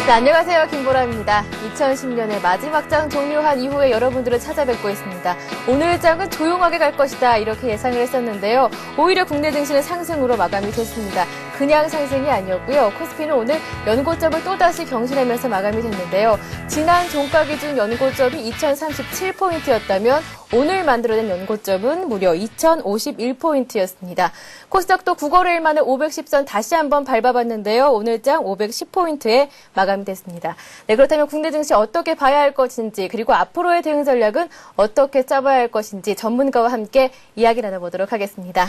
네, 안녕하세요. 김보라입니다. 2010년의 마지막 장 종료한 이후에 여러분들을 찾아뵙고 있습니다. 오늘 장은 조용하게 갈 것이다 이렇게 예상을 했었는데요. 오히려 국내 증시는 상승으로 마감이 됐습니다. 그냥 상승이 아니었고요. 코스피는 오늘 연고점을 또다시 경신하면서 마감이 됐는데요. 지난 종가 기준 연고점이 2037포인트였다면 오늘 만들어낸 연고점은 무려 2051포인트였습니다. 코스닥도 9거래일 만에 510선 다시 한번 밟아봤는데요. 오늘 장 510포인트에 마감이 됐습니다. 네, 그렇다면 국내 증시 어떻게 봐야 할 것인지 그리고 앞으로의 대응 전략은 어떻게 짜봐야 할 것인지 전문가와 함께 이야기 나눠보도록 하겠습니다.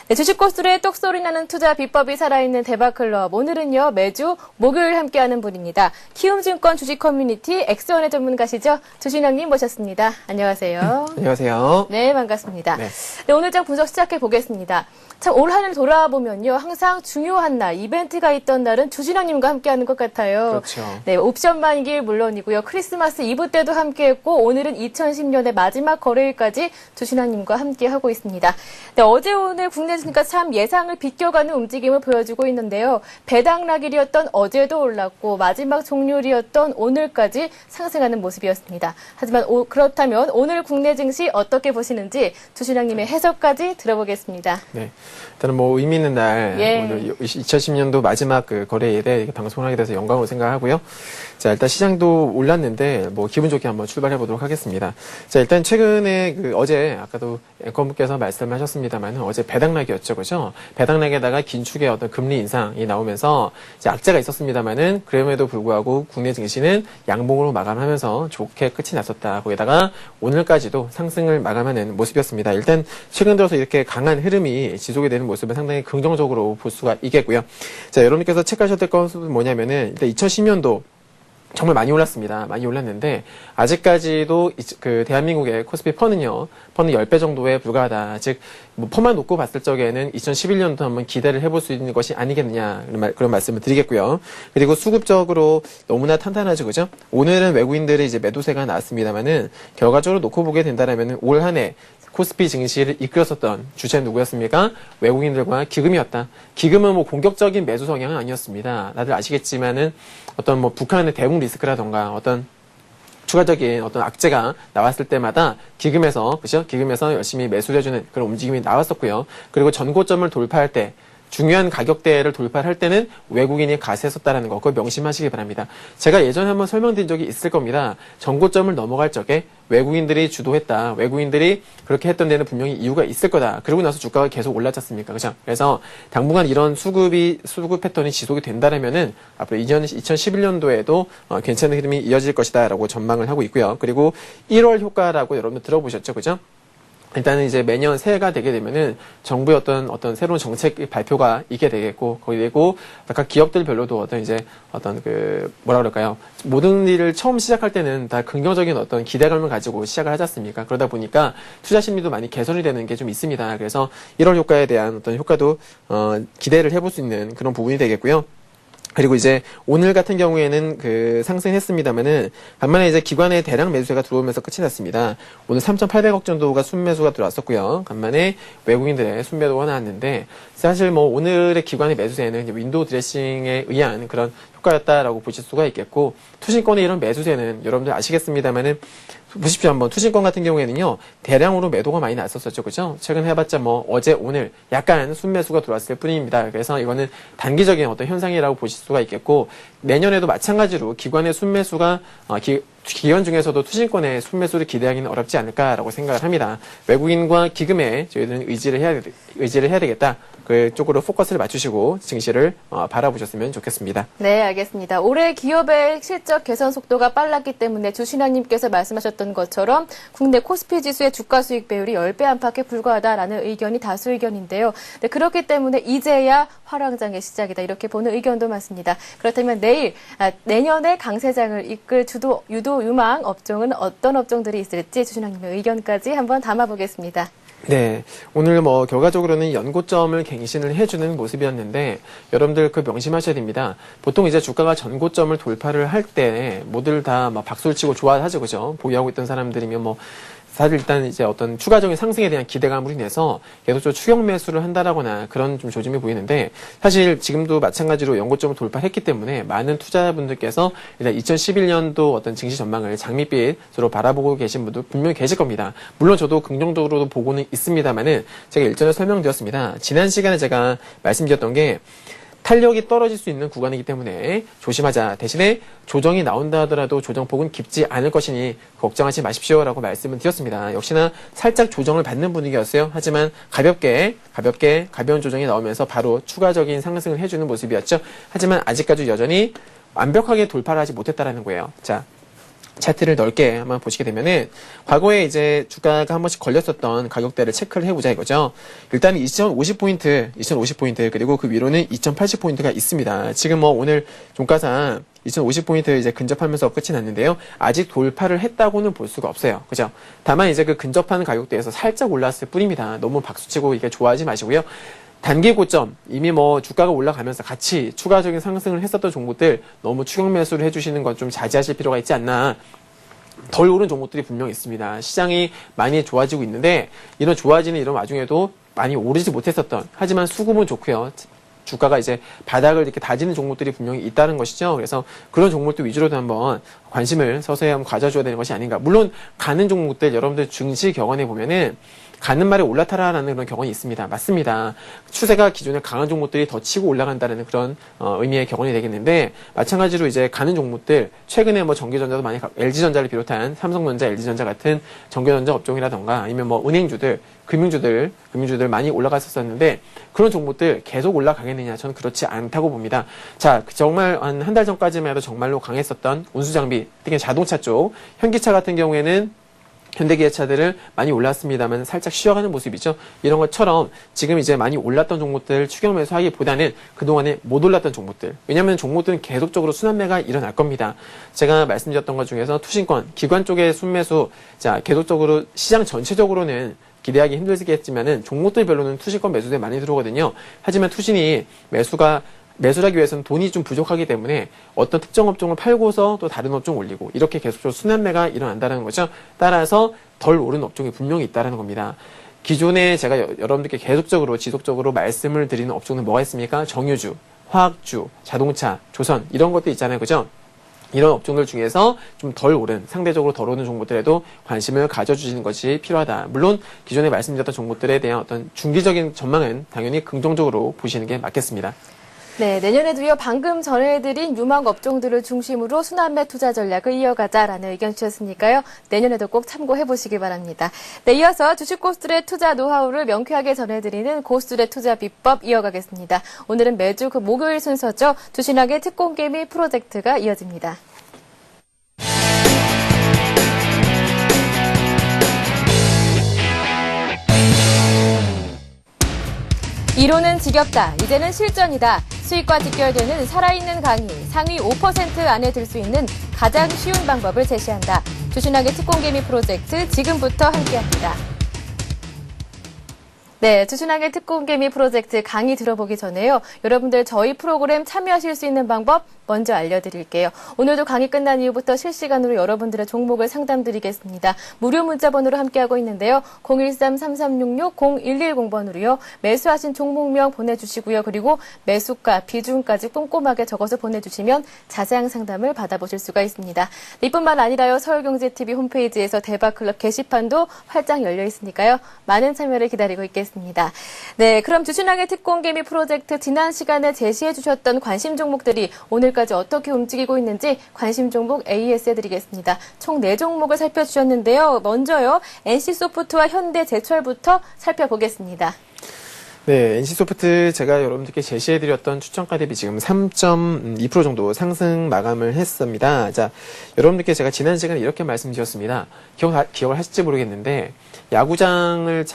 네, 주식 고수의 똑소리 나는 투자 비법이 살아있는 대박클럽. 오늘은요, 매주 목요일 함께하는 분입니다. 키움증권 주식 커뮤니티 엑스원의 전문가시죠. 주신영님 모셨습니다. 안녕하세요. 안녕하세요. 네, 반갑습니다. 네. 네, 오늘 장 분석 시작해 보겠습니다. 참, 올 한 해 돌아보면요, 항상 중요한 날, 이벤트가 있던 날은 주신영님과 함께하는 것 같아요. 그렇죠. 네, 옵션 만기일 물론이고요. 크리스마스 이브 때도 함께했고, 오늘은 2010년의 마지막 거래일까지 주신영님과 함께하고 있습니다. 네, 어제 오늘 국내 주니까 참 예상을 비껴가는 움직임을 보여주고 있는데요. 배당락일이었던 어제도 올랐고, 마지막 종료일이었던 오늘까지 상승하는 모습이었습니다. 하지만 그렇다면 오늘 국내 증시 어떻게 보시는지 주신영님의 해석까지 들어보겠습니다. 네. 일단은 뭐 의미 있는 날, 예. 오늘 2010년도 마지막 그 거래일에 방송을 하게 돼서 영광으로 생각하고요. 자, 일단 시장도 올랐는데, 뭐 기분 좋게 한번 출발해 보도록 하겠습니다. 자, 일단 최근에 어제, 아까도 앵커분께서 말씀하셨습니다만, 어제 배당락이었죠. 그죠? 배당락에다가 긴축의 어떤 금리 인상이 나오면서, 이제 악재가 있었습니다만은, 그럼에도 불구하고 국내 증시는 양봉으로 마감하면서 좋게 끝이 났었다. 거기다가 오늘까지도 상승을 마감하는 모습이었습니다. 일단 최근 들어서 이렇게 강한 흐름이 지속이 되는 모습은 상당히 긍정적으로 볼 수가 있겠고요. 자, 여러분께서 체크하셔야 될 것은 뭐냐면은, 일단 2010년도 정말 많이 올랐습니다. 많이 올랐는데 아직까지도 그 대한민국의 코스피 펀은요. 펀은 10배 정도에 불과하다. 즉 뭐 펀만 놓고 봤을 적에는 2011년도 한번 기대를 해볼 수 있는 것이 아니겠느냐 그런 말씀을 드리겠고요. 그리고 수급적으로 너무나 탄탄하죠, 그죠? 오늘은 외국인들의 이제 매도세가 나왔습니다만은 결과적으로 놓고 보게 된다라면은 올 한 해 코스피 증시를 이끌었었던 주체는 누구였습니까? 외국인들과 기금이었다. 기금은 뭐 공격적인 매수 성향은 아니었습니다. 다들 아시겠지만은 어떤 뭐 북한의 대북 리스크라던가 어떤 추가적인 어떤 악재가 나왔을 때마다 기금에서, 그죠? 기금에서 열심히 매수해주는 그런 움직임이 나왔었고요. 그리고 전고점을 돌파할 때 중요한 가격대를 돌파할 때는 외국인이 가세했었다는 거, 그걸 명심하시기 바랍니다. 제가 예전에 한번 설명드린 적이 있을 겁니다. 전고점을 넘어갈 적에 외국인들이 주도했다. 외국인들이 그렇게 했던 데는 분명히 이유가 있을 거다. 그러고 나서 주가가 계속 올랐지 않습니까? 그죠? 그래서 당분간 이런 수급 패턴이 지속이 된다면은 앞으로 2011년도에도 괜찮은 흐름이 이어질 것이다. 라고 전망을 하고 있고요. 그리고 1월 효과라고 여러분들 들어보셨죠? 그죠? 일단은 이제 매년 새해가 되게 되면은 정부의 어떤 새로운 정책 발표가 있게 되겠고, 그리고 각 기업들별로도 뭐라 그럴까요? 모든 일을 처음 시작할 때는 다 긍정적인 어떤 기대감을 가지고 시작을 하지 않습니까? 그러다 보니까 투자 심리도 많이 개선이 되는 게 좀 있습니다. 그래서 1월 효과에 대한 어떤 효과도, 기대를 해볼 수 있는 그런 부분이 되겠고요. 그리고 이제 오늘 같은 경우에는 상승했습니다만은 반면에 이제 기관의 대량 매수세가 들어오면서 끝이 났습니다. 오늘 3,800억 정도가 순매수가 들어왔었고요. 간만에 외국인들의 순매도가 나왔는데 사실 뭐 오늘의 기관의 매수세는 이제 윈도우 드레싱에 의한 그런 효과였다라고 보실 수가 있겠고, 투신권의 이런 매수세는 여러분들 아시겠습니다만은 보십시오. 한번 투신권 같은 경우에는요, 대량으로 매도가 많이 났었죠. 그죠? 최근 해봤자 뭐 어제, 오늘 약간 순매수가 들어왔을 뿐입니다. 그래서 이거는 단기적인 어떤 현상이라고 보실 수가 있겠고, 내년에도 마찬가지로 기관의 순매수가, 기관 중에서도 투신권의 순매수를 기대하기는 어렵지 않을까라고 생각을 합니다. 외국인과 기금에 저희들은 의지를 해야 되겠다. 그쪽으로 포커스를 맞추시고 증시를 바라보셨으면 좋겠습니다. 네, 알겠습니다. 올해 기업의 실적 개선 속도가 빨랐기 때문에 주신환님께서 말씀하셨던 것처럼 국내 코스피 지수의 주가 수익 배율이 10배 안팎에 불과하다라는 의견이 다수 의견인데요. 네, 그렇기 때문에 이제야 화랑장의 시작이다 이렇게 보는 의견도 많습니다. 그렇다면 내년에 강세장을 이끌 유도 유망 업종은 어떤 업종들이 있을지 주신환님의 의견까지 한번 담아보겠습니다. 네. 오늘 뭐 결과적으로는 연고점을 갱신을 해주는 모습이었는데 여러분들 명심하셔야 됩니다. 보통 이제 주가가 전고점을 돌파를 할 때 모두들 다 막 박수를 치고 좋아하죠. 그죠? 보유하고 있던 사람들이면 뭐 사실 일단 이제 어떤 추가적인 상승에 대한 기대감으로 인해서 계속적으로 추격 매수를 한다라거나 그런 좀 조짐이 보이는데 사실 지금도 마찬가지로 연고점을 돌파했기 때문에 많은 투자자분들께서 일단 2011년도 어떤 증시 전망을 장밋빛으로 바라보고 계신 분도 분명히 계실 겁니다. 물론 저도 긍정적으로도 보고는 있습니다만은 제가 일전에 설명드렸습니다. 지난 시간에 제가 말씀드렸던 게 탄력이 떨어질 수 있는 구간이기 때문에 조심하자. 대신에 조정이 나온다 하더라도 조정폭은 깊지 않을 것이니 걱정하지 마십시오라고 말씀을 드렸습니다. 역시나 살짝 조정을 받는 분위기였어요. 하지만 가벼운 조정이 나오면서 바로 추가적인 상승을 해주는 모습이었죠. 하지만 아직까지 여전히 완벽하게 돌파를 하지 못했다라는 거예요. 자, 차트를 넓게 한번 보시게 되면은 과거에 이제 주가가 한 번씩 걸렸었던 가격대를 체크를 해보자 이거죠. 일단 2050포인트 그리고 그 위로는 2080포인트가 있습니다. 지금 뭐 오늘 종가상 2050포인트 이제 근접하면서 끝이 났는데요. 아직 돌파를 했다고는 볼 수가 없어요. 그죠? 다만 이제 그 근접하는 가격대에서 살짝 올랐을 뿐입니다. 너무 박수치고 이게 좋아하지 마시고요. 단기 고점, 이미 뭐 주가가 올라가면서 같이 추가적인 상승을 했었던 종목들 너무 추격 매수를 해주시는 건 좀 자제하실 필요가 있지 않나. 덜 오른 종목들이 분명히 있습니다. 시장이 많이 좋아지고 있는데 이런 좋아지는 이런 와중에도 많이 오르지 못했었던, 하지만 수급은 좋고요. 주가가 이제 바닥을 이렇게 다지는 종목들이 분명히 있다는 것이죠. 그래서 그런 종목들 위주로도 한번 관심을 서서히 한번 가져줘야 되는 것이 아닌가. 물론 가는 종목들 여러분들 증시 격언해 보면은 가는 말에 올라타라라는 그런 격언이 있습니다. 맞습니다. 추세가 기존에 강한 종목들이 더 치고 올라간다는 그런 의미의 격언이 되겠는데, 마찬가지로 이제 가는 종목들 최근에 뭐 전기전자도 많이 LG전자를 비롯한 삼성전자, LG전자 같은 전기전자 업종이라던가 아니면 뭐 은행주들, 금융주들 많이 올라갔었는데 그런 종목들 계속 올라가겠느냐? 저는 그렇지 않다고 봅니다. 자, 정말 한 달 전까지만 해도 정말로 강했었던 운수장비, 특히 자동차 쪽, 현기차 같은 경우에는 현대기아차들을 많이 올랐습니다만 살짝 쉬어가는 모습이죠. 이런 것처럼 지금 이제 많이 올랐던 종목들 추격 매수하기보다는 그동안에 못 올랐던 종목들. 왜냐하면 종목들은 계속적으로 순환매가 일어날 겁니다. 제가 말씀드렸던 것 중에서 투신권, 기관 쪽의 순매수, 자, 계속적으로 시장 전체적으로는 기대하기 힘들겠지만은 종목들별로는 투신권 매수대 많이 들어오거든요. 하지만 투신이 매수를 하기 위해서는 돈이 좀 부족하기 때문에 어떤 특정 업종을 팔고서 또 다른 업종 올리고 이렇게 계속적으로 순환매가 일어난다는 거죠. 따라서 덜 오른 업종이 분명히 있다는 겁니다. 기존에 제가 여러분들께 계속적으로 지속적으로 말씀을 드리는 업종은 뭐가 있습니까? 정유주, 화학주, 자동차, 조선 이런 것도 있잖아요. 그죠? 이런 업종들 중에서 좀 덜 오른, 상대적으로 덜 오른 종목들에도 관심을 가져주시는 것이 필요하다. 물론 기존에 말씀드렸던 종목들에 대한 어떤 중기적인 전망은 당연히 긍정적으로 보시는 게 맞겠습니다. 네, 내년에도요, 방금 전해드린 유망 업종들을 중심으로 순환매 투자 전략을 이어가자라는 의견 주셨으니까요, 내년에도 꼭 참고해보시기 바랍니다. 네, 이어서 주식 고수들의 투자 노하우를 명쾌하게 전해드리는 고수들의 투자 비법 이어가겠습니다. 오늘은 매주 그 목요일 순서죠. 주신학의 특공개미 프로젝트가 이어집니다. 이론은 지겹다. 이제는 실전이다. 수익과 직결되는 살아있는 강의, 상위 5% 안에 들 수 있는 가장 쉬운 방법을 제시한다. 주신학의 특공개미 프로젝트 지금부터 함께합니다. 네, 주신학의 특공개미 프로젝트 강의 들어보기 전에요. 여러분들 저희 프로그램 참여하실 수 있는 방법 먼저 알려드릴게요. 오늘도 강의 끝난 이후부터 실시간으로 여러분들의 종목을 상담드리겠습니다. 무료 문자번호로 함께하고 있는데요. 013-3366-0110번으로요. 매수하신 종목명 보내주시고요. 그리고 매수가, 비중까지 꼼꼼하게 적어서 보내주시면 자세한 상담을 받아보실 수가 있습니다. 이뿐만 아니라요. 서울경제TV 홈페이지에서 대박클럽 게시판도 활짝 열려 있으니까요. 많은 참여를 기다리고 있겠습니다. 네, 그럼 주신학의 특공개미 프로젝트 지난 시간에 제시해 주셨던 관심 종목들이 오늘까지 어떻게 움직이고 있는지 관심 종목 AS 해드리겠습니다. 총 4종목을 살펴주셨는데요. 먼저요, NC소프트와 현대제철부터 살펴보겠습니다. 네, NC소프트 제가 여러분들께 제시해드렸던 추천가 대비 지금 3.2% 정도 상승 마감을 했습니다. 자, 여러분들께 제가 지난 시간에 이렇게 말씀드렸습니다. 기억을 하실지 모르겠는데, 야구단을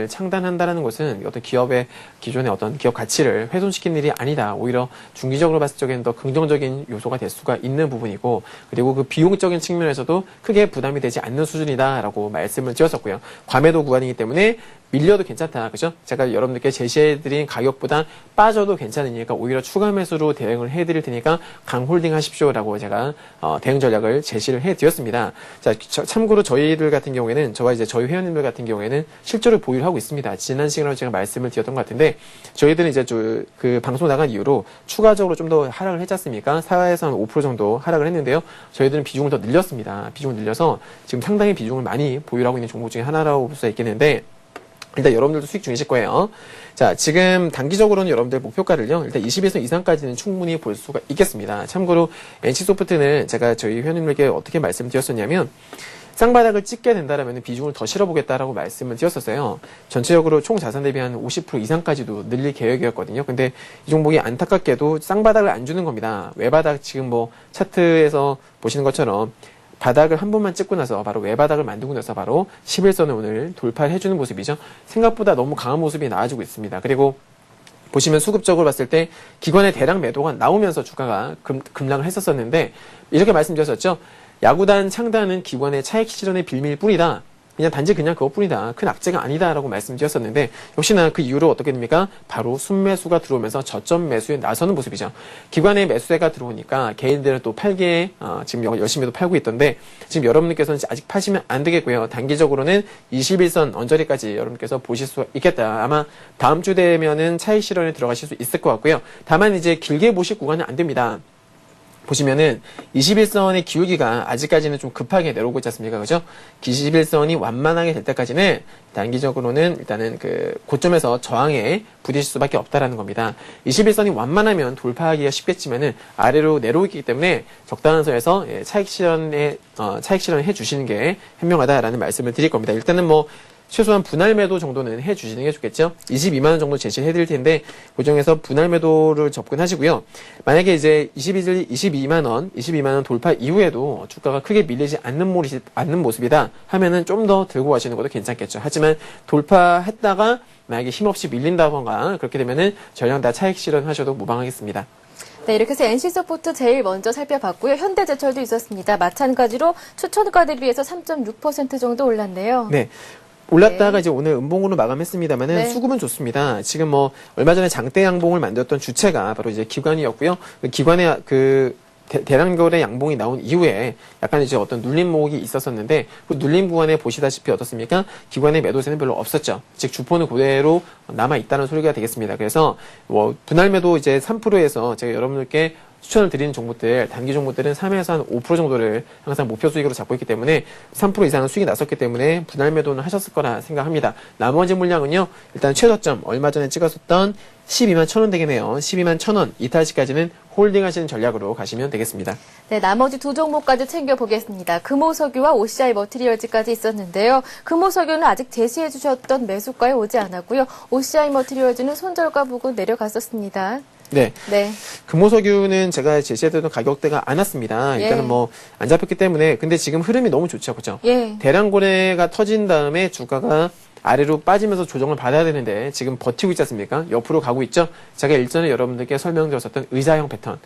창단한다는 것은 어떤 기업의 기존의 어떤 기업 가치를 훼손시키는 일이 아니다. 오히려 중기적으로 봤을 적에는 더 긍정적인 요소가 될 수가 있는 부분이고, 그리고 그 비용적인 측면에서도 크게 부담이 되지 않는 수준이다라고 말씀을 드렸었고요. 과매도 구간이기 때문에 밀려도 괜찮다. 그죠? 제가 여러분들께 제시해드린 가격보다 빠져도 괜찮으니까 오히려 추가 매수로 대응을 해드릴 테니까 강홀딩 하십시오라고 제가 대응 전략을 제시를 해드렸습니다. 자, 참고로 저희들 같은 경우에는 저와 이제 저희 회원님들 같은 경우에는 실제로 보유를 하고 있습니다. 지난 시간에 제가 말씀을 드렸던 것 같은데 저희들은 이제 그 방송 나간 이후로 추가적으로 좀 더 하락을 했지 않습니까? 4에서 한 5% 정도 하락을 했는데요. 저희들은 비중을 더 늘렸습니다. 비중을 늘려서 지금 상당히 비중을 많이 보유를 하고 있는 종목 중에 하나라고 볼 수 있겠는데 일단 여러분들도 수익 중이실 거예요. 자, 지금 단기적으로는 여러분들 목표가를요, 일단 21선 이상까지는 충분히 볼 수가 있겠습니다. 참고로 NC소프트는 제가 저희 회원님들께 어떻게 말씀드렸었냐면, 쌍바닥을 찍게 된다라면 비중을 더 실어보겠다라고 말씀을 드렸었어요. 전체적으로 총 자산 대비 한 50% 이상까지도 늘릴 계획이었거든요. 근데 이 종목이 안타깝게도 쌍바닥을 안 주는 겁니다. 외바닥 지금 뭐 차트에서 보시는 것처럼 바닥을 한 번만 찍고 나서 바로 외바닥을 만들고 나서 바로 11선을 오늘 돌파를 해주는 모습이죠. 생각보다 너무 강한 모습이 나와주고 있습니다. 그리고 보시면 수급적으로 봤을 때 기관의 대량 매도가 나오면서 주가가 급락을 했었었는데 이렇게 말씀드렸었죠. 야구단 창단은 기관의 차익 실현의 빌미일 뿐이다. 단지 그것뿐이다. 큰 악재가 아니다라고 말씀드렸었는데 역시나 그 이후로 어떻게 됩니까? 바로 순매수가 들어오면서 저점 매수에 나서는 모습이죠. 기관의 매수세가 들어오니까 개인들은 또 팔게 지금 열심히도 팔고 있던데 지금 여러분들께서는 아직 파시면 안 되겠고요. 단기적으로는 21선 언저리까지 여러분께서 보실 수 있겠다. 아마 다음 주 되면은 차익 실현에 들어가실 수 있을 것 같고요. 다만 이제 길게 보실 구간은 안 됩니다. 보시면은 21선의 기울기가 아직까지는 좀 급하게 내려오고 있지 않습니까? 그죠? 21선이 완만하게 될 때까지는 단기적으로는 일단은 그 고점에서 저항에 부딪힐 수밖에 없다라는 겁니다. 21선이 완만하면 돌파하기가 쉽겠지만은 아래로 내려오기 때문에 적당한 선에서 차익 실현을 해 주시는 게 현명하다라는 말씀을 드릴 겁니다. 일단은 뭐 최소한 분할 매도 정도는 해주시는 게 좋겠죠. 22만원 정도 제시를 해드릴 텐데 그 중에서 분할 매도를 접근하시고요. 만약에 이제 22만원 돌파 이후에도 주가가 크게 밀리지 않는 모습이다 하면은 좀 더 들고 가시는 것도 괜찮겠죠. 하지만 돌파했다가 만약에 힘없이 밀린다던가 그렇게 되면은 전량 다 차익 실현하셔도 무방하겠습니다. 네, 이렇게 해서 NC소프트 제일 먼저 살펴봤고요. 현대제철도 있었습니다. 마찬가지로 추천가 대비해서 3.6% 정도 올랐네요. 네. 올랐다가 이제 오늘 음봉으로 마감했습니다만은 네. 수급은 좋습니다. 지금 뭐 얼마 전에 장대 양봉을 만들었던 주체가 바로 이제 기관이었고요. 그 기관의 그 대량거래 양봉이 나온 이후에 약간 이제 어떤 눌림목이 있었었는데 그 눌림 구간에 보시다시피 어떻습니까? 기관의 매도세는 별로 없었죠. 즉 주포는 그대로 남아 있다는 소리가 되겠습니다. 그래서 뭐 분할 매도 이제 3%에서 제가 여러분들께 추천을 드리는 종목들, 단기 종목들은 3에서 한 5% 정도를 항상 목표 수익으로 잡고 있기 때문에 3% 이상은 수익이 났었기 때문에 분할 매도는 하셨을 거라 생각합니다. 나머지 물량은요, 일단 최저점, 얼마 전에 찍었었던 12만 1,000원 되겠네요. 12만 1,000원 이탈시까지는 홀딩 하시는 전략으로 가시면 되겠습니다. 네, 나머지 두 종목까지 챙겨보겠습니다. 금호석유와 OCI 머티리얼즈까지 있었는데요. 금호석유는 아직 제시해 주셨던 매수가에 오지 않았고요. OCI 머티리얼즈는 손절가 부근 내려갔었습니다. 네. 네. 금호석유는 제가 제시해드렸던 가격대가 안 왔습니다. 일단은 뭐 안 잡혔기 때문에 근데 지금 흐름이 너무 좋죠, 그렇죠? 예. 대량 거래가 터진 다음에 주가가 아래로 빠지면서 조정을 받아야 되는데 지금 버티고 있지 않습니까? 옆으로 가고 있죠. 제가 일전에 여러분들께 설명드렸었던 의자형 패턴.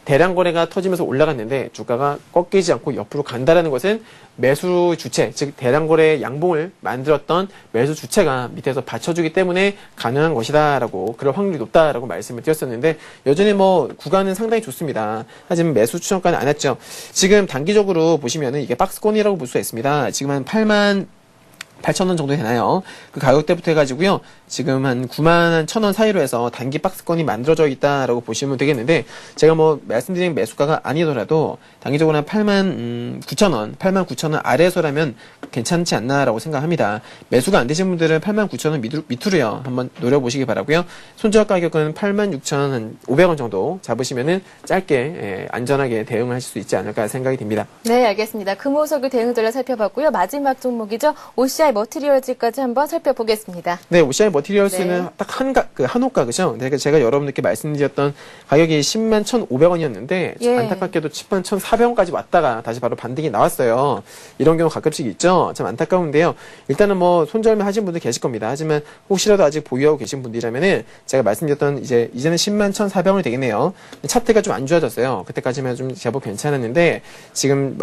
대량 거래가 터지면서 올라갔는데 주가가 꺾이지 않고 옆으로 간다라는 것은 매수 주체, 즉 대량 거래 양봉을 만들었던 매수 주체가 밑에서 받쳐주기 때문에 가능한 것이다라고 그럴 확률이 높다라고 말씀을 드렸었는데 여전히 뭐 구간은 상당히 좋습니다. 하지만 매수 추천가는 안 했죠. 지금 단기적으로 보시면은 이게 박스권이라고 볼 수가 있습니다. 지금 한 8만 8,000원 정도 되나요? 그 가격대부터 해가지고요. 지금 한 9만 1,000원 사이로 해서 단기 박스권이 만들어져 있다라고 보시면 되겠는데 제가 뭐 말씀드린 매수가가 아니더라도 단기적으로 한 8만 9,000원 아래에서라면 괜찮지 않나라고 생각합니다. 매수가 안 되신 분들은 8만 9,000원 밑으로요. 한번 노려보시기 바라고요. 손절 가격은 8만 6,500원 정도 잡으시면은 짧게 안전하게 대응을 하실 수 있지 않을까 생각이 듭니다. 네, 알겠습니다. 금호석유 대응 전략 살펴봤고요. 마지막 종목이죠. OCI 머티리얼즈까지 한번 살펴보겠습니다. 네, OCI 머티리얼스는 네. 딱 한호가, 그죠? 제가 여러분들께 말씀드렸던 가격이 10만 1,500원이었는데, 예. 안타깝게도 10만 1,400원까지 왔다가 다시 바로 반등이 나왔어요. 이런 경우 가끔씩 있죠? 참 안타까운데요. 일단은 뭐, 손절매 하신 분들 계실 겁니다. 하지만, 혹시라도 아직 보유하고 계신 분들이라면은, 제가 말씀드렸던 이제는 10만 1,400원이 되겠네요. 차트가 좀 안 좋아졌어요. 그때까지만 좀 제법 괜찮았는데, 지금,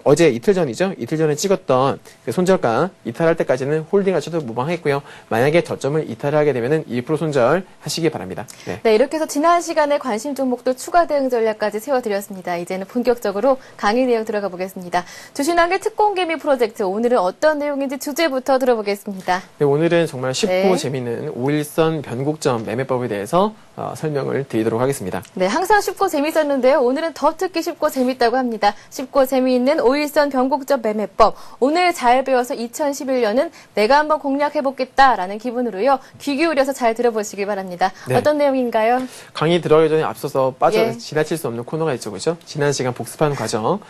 어제 이틀 전이죠? 이틀 전에 찍었던 그 손절가, 이탈할 때까지는 홀딩하셔도 무방하겠고요. 만약에 저점을 이탈하게 되면은 2% 손절 하시기 바랍니다. 네. 네, 이렇게 해서 지난 시간에 관심 종목들 추가 대응 전략까지 세워드렸습니다. 이제는 본격적으로 강의 내용 들어가 보겠습니다. 주신한계 특공개미 프로젝트, 오늘은 어떤 내용인지 주제부터 들어보겠습니다. 네, 오늘은 정말 쉽고 네. 재미있는 5일선 변곡점 매매법에 대해서 설명을 드리도록 하겠습니다. 네, 항상 쉽고 재밌었는데요. 오늘은 더 특히 쉽고 재밌다고 합니다. 쉽고 재미있는 5일선 변곡점 매매법. 오늘 잘 배워서 2011년은 내가 한번 공략해보겠다라는 기분으로요. 귀 기울여서 잘 들어보시기 바랍니다. 네. 어떤 내용인가요? 강의 들어가기 전에 앞서서 예. 지나칠 수 없는 코너가 있죠, 그렇죠? 지난 시간 복습하는 과정,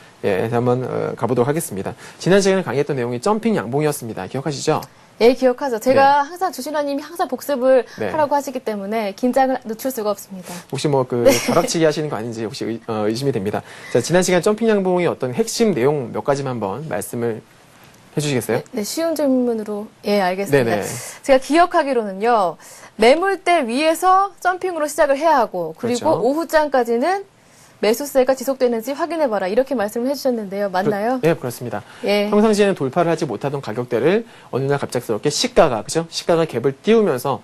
한번 가보도록 하겠습니다. 지난 시간에 강의했던 내용이 점핑 양봉이었습니다. 기억하시죠? 예, 기억하죠. 제가 항상 주신아님이 항상 복습을 네. 하라고 하시기 때문에 긴장을 늦출 수가 없습니다. 혹시 뭐 벼락치기 하시는 거 아닌지 혹시 의심이 됩니다. 자, 지난 시간 점핑 양봉의 어떤 핵심 내용 몇 가지만 한번 말씀을 해주시겠어요? 네, 쉬운 질문으로. 예, 알겠습니다. 네네. 제가 기억하기로는요, 매물대 위에서 점핑으로 시작을 해야 하고, 그리고 그렇죠. 오후장까지는 매수세가 지속되는지 확인해봐라. 이렇게 말씀을 해주셨는데요. 맞나요? 네, 그렇습니다. 예. 평상시에는 돌파를 하지 못하던 가격대를 어느 날 갑작스럽게 시가가, 그죠? 시가가 갭을 띄우면서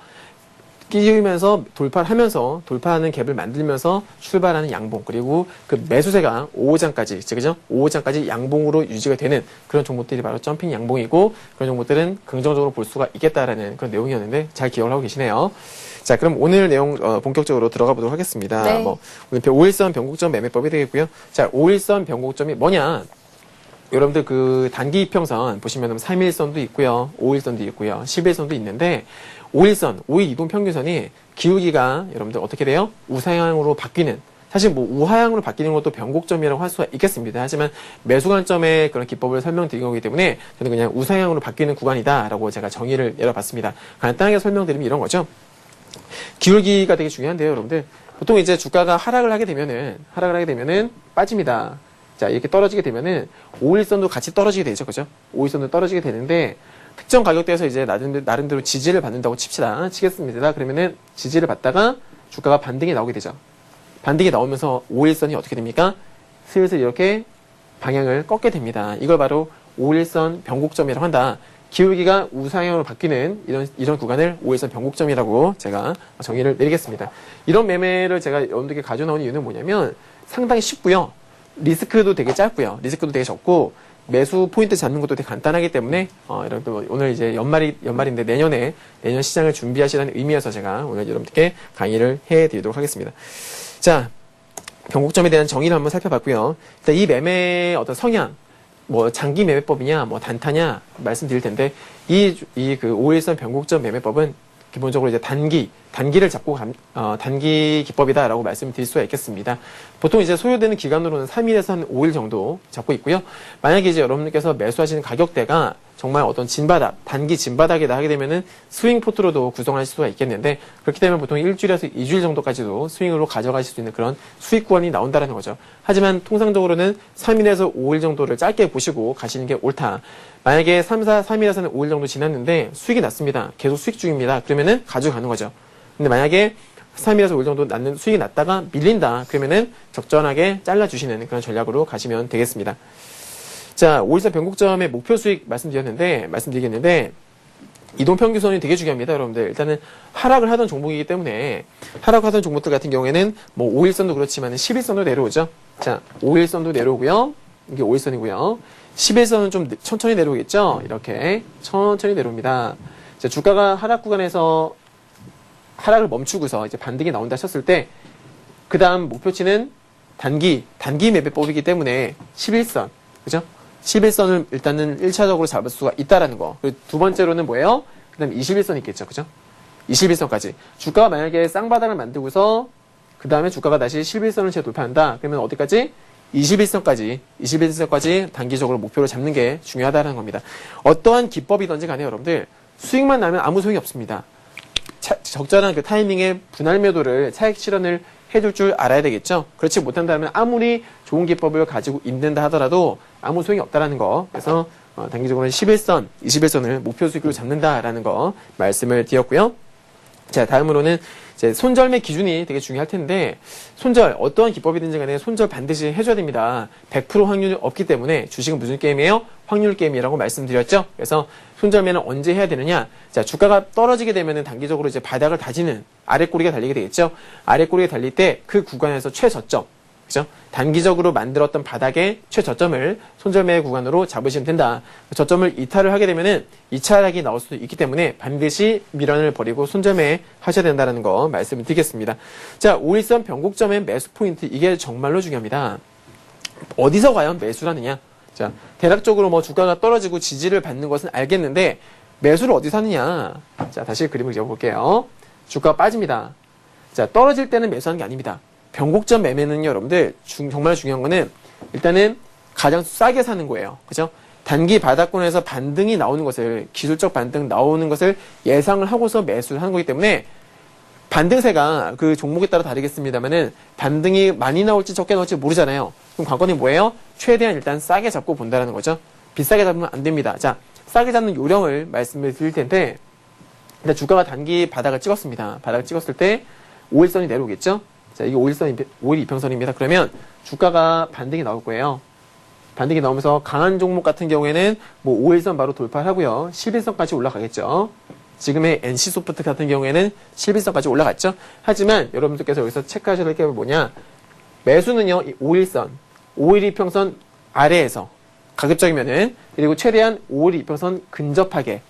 돌파를 하면서, 돌파하는 갭을 만들면서 출발하는 양봉, 그리고 그 매수세가 5호장까지, 그죠? 5호장까지 양봉으로 유지가 되는 그런 종목들이 바로 점핑 양봉이고, 그런 종목들은 긍정적으로 볼 수가 있겠다라는 그런 내용이었는데, 잘 기억을 하고 계시네요. 자, 그럼 오늘 내용 본격적으로 들어가 보도록 하겠습니다. 네. 오늘 5일선 변곡점 매매법이 되겠고요. 자, 5일선 변곡점이 뭐냐? 여러분들 그 단기 이평선 보시면 3일선도 있고요. 5일선도 있고요. 10일선도 있는데 5일선, 5일 이동 평균선이 기울기가 여러분들 어떻게 돼요? 우상향으로 바뀌는, 사실 뭐 우하향으로 바뀌는 것도 변곡점이라고 할 수가 있겠습니다. 하지만 매수 관점의 그런 기법을 설명드린 거기 때문에 저는 그냥 우상향으로 바뀌는 구간이다라고 제가 정의를 내려봤습니다. 간단하게 설명드리면 이런 거죠. 기울기가 되게 중요한데요, 여러분들. 보통 이제 주가가 하락을 하게 되면은 빠집니다. 자, 이렇게 떨어지게 되면은 5일선도 같이 떨어지게 되죠. 그죠? 5일선도 떨어지게 되는데 특정 가격대에서 이제 나름대로 지지를 받는다고 치겠습니다. 그러면은 지지를 받다가 주가가 반등이 나오게 되죠. 반등이 나오면서 5일선이 어떻게 됩니까? 슬슬 이렇게 방향을 꺾게 됩니다. 이걸 바로 5일선 변곡점이라고 한다. 기울기가 우상향으로 바뀌는 이런 구간을 5일선 변곡점이라고 제가 정의를 내리겠습니다. 이런 매매를 제가 여러분들께 가져나온 이유는 뭐냐면 상당히 쉽고요. 리스크도 되게 짧고요. 리스크도 되게 적고 매수 포인트 잡는 것도 되게 간단하기 때문에 여러분들 오늘 이제 연말인데 내년 시장을 준비하시라는 의미여서 제가 오늘 여러분들께 강의를 해드리도록 하겠습니다. 자, 변곡점에 대한 정의를 한번 살펴봤고요. 일단 이 매매의 어떤 성향, 뭐 장기 매매법이냐, 뭐 단타냐 말씀드릴 텐데 그 5일선 변곡점 매매법은 기본적으로 이제 단기를 잡고 단기 기법이다라고 말씀드릴 수가 있겠습니다. 보통 이제 소요되는 기간으로는 3일에서 한 5일 정도 잡고 있고요. 만약에 이제 여러분들께서 매수하시는 가격대가 정말 어떤 단기 진바닥이다 하게 되면은 스윙 포트로도 구성하실 수가 있겠는데, 그렇기 때문에 보통 일주일에서 2주일 정도까지도 스윙으로 가져가실 수 있는 그런 수익 구간이 나온다는 거죠. 하지만 통상적으로는 3일에서 5일 정도를 짧게 보시고 가시는 게 옳다. 만약에 3일에서는 5일 정도 지났는데 수익이 났습니다. 계속 수익 중입니다. 그러면은 가져가는 거죠. 근데 만약에 3일에서 5일 정도 수익이 났다가 밀린다. 그러면은 적절하게 잘라주시는 그런 전략으로 가시면 되겠습니다. 자, 5일선 변곡점의 목표 수익 말씀드리겠는데, 이동평균선이 되게 중요합니다, 여러분들. 일단은 하락을 하던 종목이기 때문에, 하락하던 종목들 같은 경우에는 뭐 5일선도 그렇지만 11선도 내려오죠. 자, 5일선도 내려오고요. 이게 5일선이고요. 11선은 좀 천천히 내려오겠죠? 이렇게 천천히 내려옵니다. 자, 주가가 하락 구간에서 하락을 멈추고서 이제 반등이 나온다 하셨을 때, 그 다음 목표치는 단기 매매법이기 때문에 11선. 그죠? 11선을 일단은 1차적으로 잡을 수가 있다라는 거. 그리고 두 번째로는 뭐예요? 그 다음에 21선 있겠죠. 그죠? 21선까지. 주가가 만약에 쌍바닥을 만들고서 그 다음에 주가가 다시 11선을 재돌파한다. 그러면 어디까지? 21선까지 단기적으로 목표를 잡는 게 중요하다는 겁니다. 어떠한 기법이든지 간에 여러분들 수익만 나면 아무 소용이 없습니다. 적절한 그 타이밍에 분할 매도를 차익 실현을 해줄 줄 알아야 되겠죠. 그렇지 못한다면 아무리 좋은 기법을 가지고 있는다 하더라도 아무 소용이 없다라는 거. 그래서 단기적으로는 11선, 21선을 목표 수익으로 잡는다라는 거 말씀을 드렸고요. 자, 다음으로는 이제 손절매 기준이 되게 중요할 텐데 손절 어떠한 기법이든지 간에 손절 반드시 해줘야 됩니다. 100% 확률이 없기 때문에 주식은 무슨 게임이에요? 확률 게임이라고 말씀드렸죠. 그래서 손절매는 언제 해야 되느냐? 자, 주가가 떨어지게 되면은 단기적으로 이제 바닥을 다지는 아래 꼬리가 달리게 되겠죠. 아래 꼬리가 달릴 때 그 구간에서 최저점, 그죠? 단기적으로 만들었던 바닥의 최저점을 손절매 구간으로 잡으시면 된다. 저점을 이탈을 하게 되면은 2차 하락이 나올 수도 있기 때문에 반드시 미련을 버리고 손절매 하셔야 된다는 거 말씀을 드리겠습니다. 자, 5일선 변곡점의 매수 포인트, 이게 정말로 중요합니다. 어디서 과연 매수를 하느냐? 자, 대략적으로 뭐 주가가 떨어지고 지지를 받는 것은 알겠는데 매수를 어디서 하느냐? 자, 다시 그림을 그려볼게요. 주가가 빠집니다. 자, 떨어질 때는 매수하는 게 아닙니다. 변곡점 매매는요, 여러분들 정말 중요한 거는 일단은 가장 싸게 사는 거예요. 그죠? 단기 바닥권에서 반등이 나오는 것을, 기술적 반등 나오는 것을 예상을 하고서 매수를 하는 거기 때문에 반등세가 그 종목에 따라 다르겠습니다만은 반등이 많이 나올지 적게 나올지 모르잖아요. 그럼 관건이 뭐예요? 최대한 일단 싸게 잡고 본다는 거죠. 비싸게 잡으면 안 됩니다. 자, 싸게 잡는 요령을 말씀을 드릴 텐데, 일단 주가가 단기 바닥을 찍었습니다. 바닥을 찍었을 때 5일선이 내려오겠죠? 자, 이게 5일 이평선입니다. 그러면 주가가 반등이 나올 거예요. 반등이 나오면서 강한 종목 같은 경우에는 뭐 5일선 바로 돌파를 하고요. 11선까지 올라가겠죠. 지금의 NC소프트 같은 경우에는 11선까지 올라갔죠. 하지만 여러분들께서 여기서 체크하셔야 될 게 뭐냐. 매수는요, 5일선, 5일 이평선 아래에서 가급적이면은, 그리고 최대한 5일 이평선 근접하게.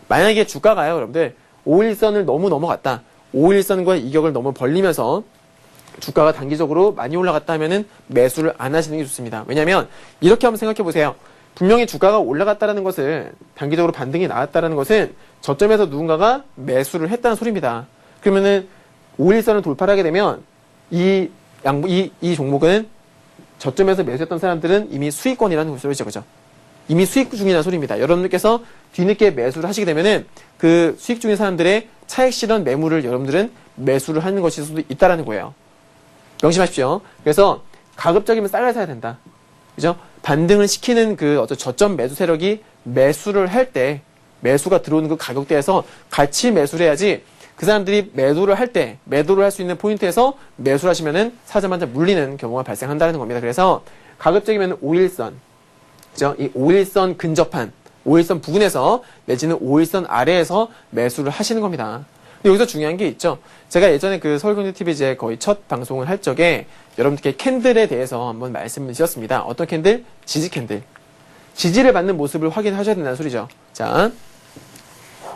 만약에 주가가요, 여러분들 5일선을 너무 넘어갔다. 5일선과 이격을 너무 벌리면서 주가가 단기적으로 많이 올라갔다 하면은 매수를 안 하시는 게 좋습니다. 왜냐면 이렇게 한번 생각해 보세요. 분명히 주가가 올라갔다라는 것을, 단기적으로 반등이 나왔다라는 것은 저점에서 누군가가 매수를 했다는 소리입니다. 그러면은 5일선을 돌파를 하게 되면 이 종목은 저점에서 매수했던 사람들은 이미 수익권이라는 소리죠. 그죠? 이미 수익 중이라는 소리입니다. 여러분들께서 뒤늦게 매수를 하시게 되면은 그 수익 중인 사람들의 차익 실현 매물을 여러분들은 매수를 하는 것일 수도 있다라는 거예요. 명심하십시오. 그래서 가급적이면 싸게 사야 된다. 그죠? 반등을 시키는 그 어떤 저점 매수 세력이 매수를 할 때, 매수가 들어오는 그 가격대에서 같이 매수를 해야지, 그 사람들이 매도를 할 때, 매도를 할 수 있는 포인트에서 매수를 하시면은 사자마자 물리는 경우가 발생한다는 겁니다. 그래서 가급적이면 5일선, 그죠? 이 5일선 근접한, 5일선 부근에서 내지는 5일선 아래에서 매수를 하시는 겁니다. 근데 여기서 중요한 게 있죠. 제가 예전에 그 서울경제TV 이제 거의 첫 방송을 할 적에 여러분들께 캔들에 대해서 한번 말씀을 드렸습니다. 어떤 캔들? 지지 캔들. 지지를 받는 모습을 확인하셔야 된다는 소리죠. 자,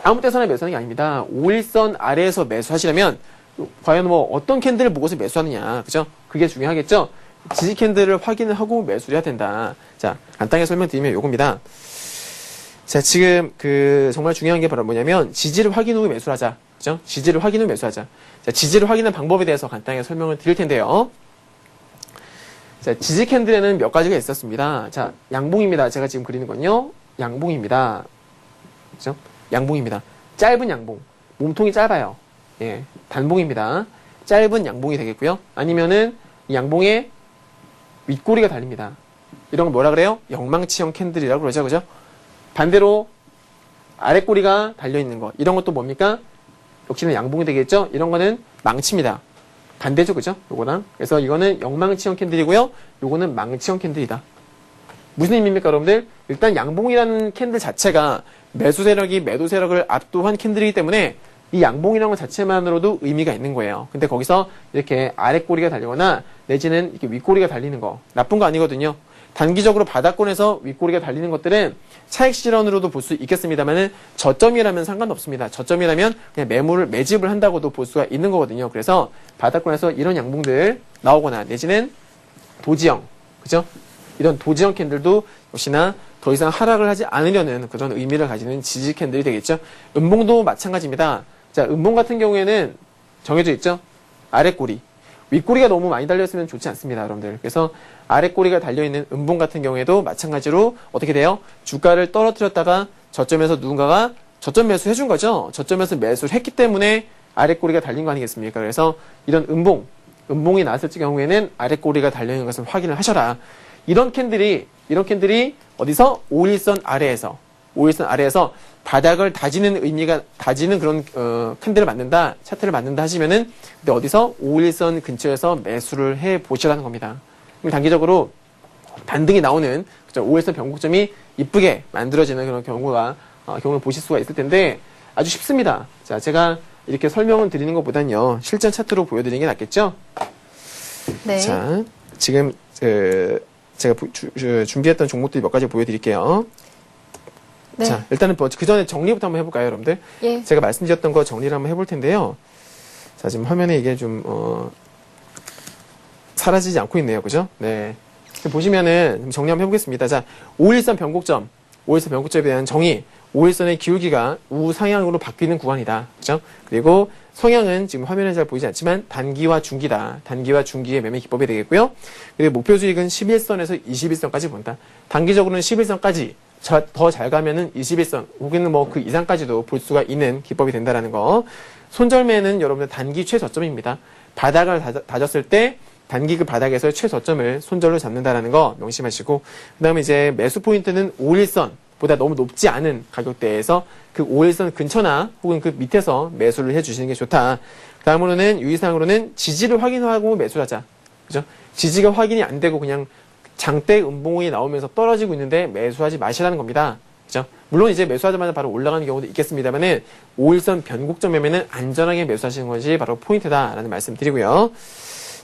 아무 때서나 매수하는 게 아닙니다. 5일선 아래에서 매수하시려면 과연 뭐 어떤 캔들을 보고서 매수하느냐. 그죠? 그게 중요하겠죠? 지지 캔들을 확인을 하고 매수를 해야 된다. 자, 간단하게 설명드리면 요겁니다. 자, 지금 정말 중요한 게 바로 뭐냐면 지지를 확인 후 매수하자. 그죠? 지지를 확인 후 매수하자. 자, 지지를 확인한 방법에 대해서 간단하게 설명을 드릴 텐데요. 자, 지지 캔들에는 몇 가지가 있었습니다. 자, 양봉입니다. 제가 지금 그리는 건요. 양봉입니다. 그죠? 양봉입니다. 짧은 양봉. 몸통이 짧아요. 예. 단봉입니다. 짧은 양봉이 되겠고요. 아니면은 이 양봉에 윗꼬리가 달립니다. 이런 거 뭐라 그래요? 영망치형 캔들이라고 그러죠. 그죠? 반대로 아랫꼬리가 달려있는 거. 이런 것도 뭡니까? 역시나 양봉이 되겠죠? 이런 거는 망치입니다. 반대죠. 그죠? 요거랑. 그래서 이거는 영망치형 캔들이고요. 요거는 망치형 캔들이다. 무슨 의미입니까, 여러분들? 일단 양봉이라는 캔들 자체가 매수 세력이 매도 세력을 압도한 캔들이기 때문에 이 양봉이라는 것 자체만으로도 의미가 있는 거예요. 근데 거기서 이렇게 아랫꼬리가 달리거나 내지는 이렇게 윗꼬리가 달리는 거. 나쁜 거 아니거든요. 단기적으로 바닥권에서 윗꼬리가 달리는 것들은 차익 실현으로도 볼 수 있겠습니다만은 저점이라면 상관없습니다. 저점이라면 그냥 매집을 한다고도 볼 수가 있는 거거든요. 그래서 바닥권에서 이런 양봉들 나오거나 내지는 도지형, 그죠? 이런 도지형 캔들도 역시나 더 이상 하락을 하지 않으려는 그런 의미를 가지는 지지 캔들이 되겠죠. 음봉도 마찬가지입니다. 자, 음봉 같은 경우에는 정해져 있죠. 아랫꼬리. 윗꼬리가 너무 많이 달려있으면 좋지 않습니다, 여러분들. 그래서 아랫꼬리가 달려있는 음봉 같은 경우에도 마찬가지로 어떻게 돼요? 주가를 떨어뜨렸다가 저점에서 누군가가 저점 매수 해준 거죠. 저점에서 매수를 했기 때문에 아랫꼬리가 달린 거 아니겠습니까? 그래서 이런 음봉이 나왔을 경우에는 아랫꼬리가 달려있는 것을 확인을 하셔라. 이런 캔들이 어디서? 5일선 아래에서 5일선 아래에서 바닥을 다지는 그런 캔들을 만든다, 차트를 만든다 하시면은 근데 어디서 5일선 근처에서 매수를 해 보시라는 겁니다. 그럼 단기적으로 반등이 나오는 5일선 변곡점이 이쁘게 만들어지는 그런 경우를 보실 수가 있을 텐데 아주 쉽습니다. 자, 제가 이렇게 설명을 드리는 것보단요 실전 차트로 보여드리는 게 낫겠죠? 네. 자, 지금 제가 준비했던 종목들이 몇 가지 보여드릴게요. 네. 자, 일단은 그 전에 정리부터 한번 해볼까요, 여러분들? 예. 제가 말씀드렸던 거 정리를 한번 해볼 텐데요. 자, 지금 화면에 이게 좀 사라지지 않고 있네요, 그죠? 네. 보시면은 정리 한번 해보겠습니다. 자, 5일선 변곡점에 대한 정의. 5일선의 기울기가 우상향으로 바뀌는 구간이다. 그죠? 그리고 성향은 지금 화면에 잘 보이지 않지만 단기와 중기다. 단기와 중기의 매매 기법이 되겠고요. 그리고 목표 수익은 11선에서 21선까지 본다. 단기적으로는 11선까지, 더 잘 가면은 21선, 혹은 뭐 그 이상까지도 볼 수가 있는 기법이 된다라는 거. 손절매는 여러분들 단기 최저점입니다. 바닥을 다졌을 때 단기 그 바닥에서 최저점을 손절로 잡는다라는 거 명심하시고, 그 다음에 이제 매수 포인트는 5일선보다 너무 높지 않은 가격대에서 그 5일선 근처나 혹은 그 밑에서 매수를 해주시는 게 좋다. 그 다음으로는 유의사항으로는 지지를 확인하고 매수를 하자. 그죠? 지지가 확인이 안 되고 그냥 장대 음봉이 나오면서 떨어지고 있는데 매수하지 마시라는 겁니다. 그죠? 물론 이제 매수하자마자 바로 올라가는 경우도 있겠습니다만은 5일선 변곡점 매매는 안전하게 매수하시는 것이 바로 포인트다라는 말씀 드리고요.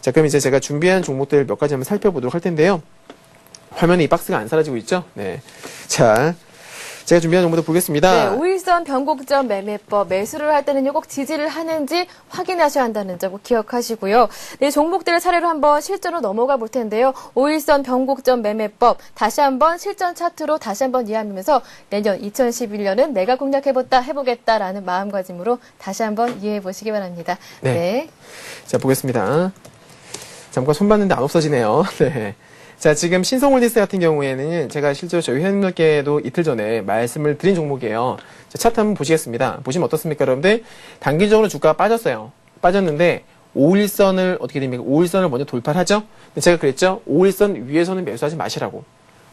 자, 그럼 이제 제가 준비한 종목들 몇 가지 한번 살펴보도록 할 텐데요. 화면에 이 박스가 안 사라지고 있죠? 네. 자, 제가 준비한 종목들 보겠습니다. 네, 5일선 변곡점 매매법, 매수를 할 때는요, 꼭 지지를 하는지 확인하셔야 한다는 점 꼭 기억하시고요. 네, 종목들을 차례로 한번 실전으로 넘어가 볼 텐데요. 5일선 변곡점 매매법, 다시 한번 실전 차트로 다시 한번 이해하면서 내년 2011년은 내가 해보겠다라는 마음가짐으로 다시 한번 이해해 보시기 바랍니다. 네. 네. 자, 보겠습니다. 잠깐 손 봤는데 안 없어지네요. 네. 자, 지금 신성홀딩스 같은 경우에는 제가 실제로 저희 회원님들께도 이틀 전에 말씀을 드린 종목이에요. 자, 차트 한번 보시겠습니다. 보시면 어떻습니까, 여러분들? 단기적으로 주가가 빠졌어요. 빠졌는데 5일선을 어떻게 됩니까? 5일선을 먼저 돌파를 하죠? 근데 제가 그랬죠? 5일선 위에서는 매수하지 마시라고.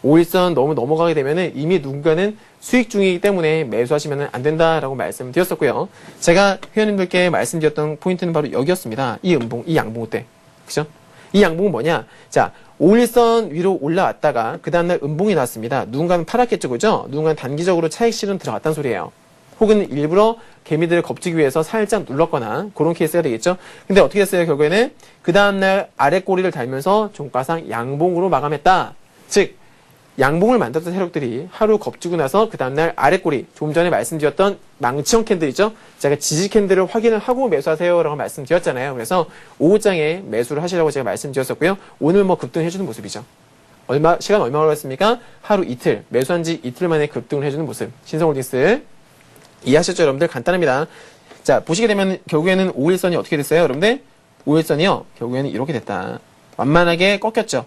5일선 너무 넘어가게 되면은 이미 누군가는 수익 중이기 때문에 매수하시면 안 된다라고 말씀드렸었고요. 제가 회원님들께 말씀드렸던 포인트는 바로 여기였습니다. 이 양봉 때. 그죠? 이 양봉은 뭐냐? 자, 5일선 위로 올라왔다가 그 다음날 음봉이 나왔습니다. 누군가는 팔았겠죠, 그죠? 누군가는 단기적으로 차익 실은 들어갔다는 소리예요. 혹은 일부러 개미들을 겁주기 위해서 살짝 눌렀거나 그런 케이스가 되겠죠. 근데 어떻게 됐어요? 결국에는 그 다음날 아래 꼬리를 달면서 종가상 양봉으로 마감했다. 즉 양봉을 만들었던 세력들이 하루 겁주고 나서 그 다음날 아래 꼬리, 조금 전에 말씀드렸던 망치형 캔들 있죠? 제가 지지 캔들을 확인을 하고 매수하세요 라고 말씀드렸잖아요. 그래서 오후장에 매수를 하시라고 제가 말씀드렸었고요. 오늘 뭐 급등해주는 모습이죠. 시간 얼마 걸렸습니까? 하루 이틀, 매수한 지 이틀 만에 급등을 해주는 모습. 신성홀딩스. 이해하셨죠, 여러분들? 간단합니다. 자, 보시게 되면 결국에는 5일선이 어떻게 됐어요, 여러분들? 5일선이요, 결국에는 이렇게 됐다. 완만하게 꺾였죠.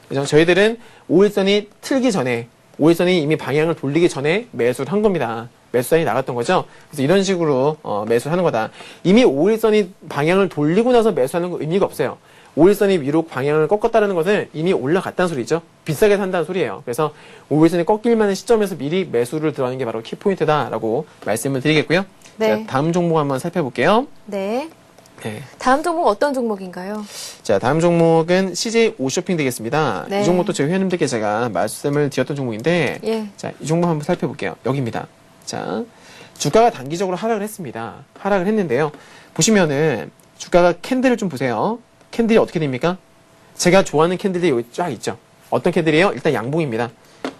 그래서 저희들은 5일선이 틀기 전에, 5일선이 이미 방향을 돌리기 전에 매수를 한 겁니다. 매수단이 나갔던 거죠. 그래서 이런 식으로 매수를 하는 거다. 이미 5일선이 방향을 돌리고 나서 매수하는 건 의미가 없어요. 5일선이 위로 방향을 꺾었다는 것은 이미 올라갔다는 소리죠. 비싸게 산다는 소리예요. 그래서 5일선이 꺾일 만한 시점에서 미리 매수를 들어가는 게 바로 키포인트다라고 말씀을 드리겠고요. 네. 자, 다음 종목 한번 살펴볼게요. 네. 네. 다음 종목 어떤 종목인가요? 자, 다음 종목은 CJ 오쇼핑 되겠습니다. 네. 이 종목도 저희 회원님들께 제가 말씀을 드렸던 종목인데, 예. 자, 이 종목 한번 살펴볼게요. 여기입니다. 자, 주가가 단기적으로 하락을 했습니다. 하락을 했는데요. 보시면은 주가가 캔들을 좀 보세요. 캔들이 어떻게 됩니까? 제가 좋아하는 캔들이 여기 쫙 있죠. 어떤 캔들이에요? 일단 양봉입니다.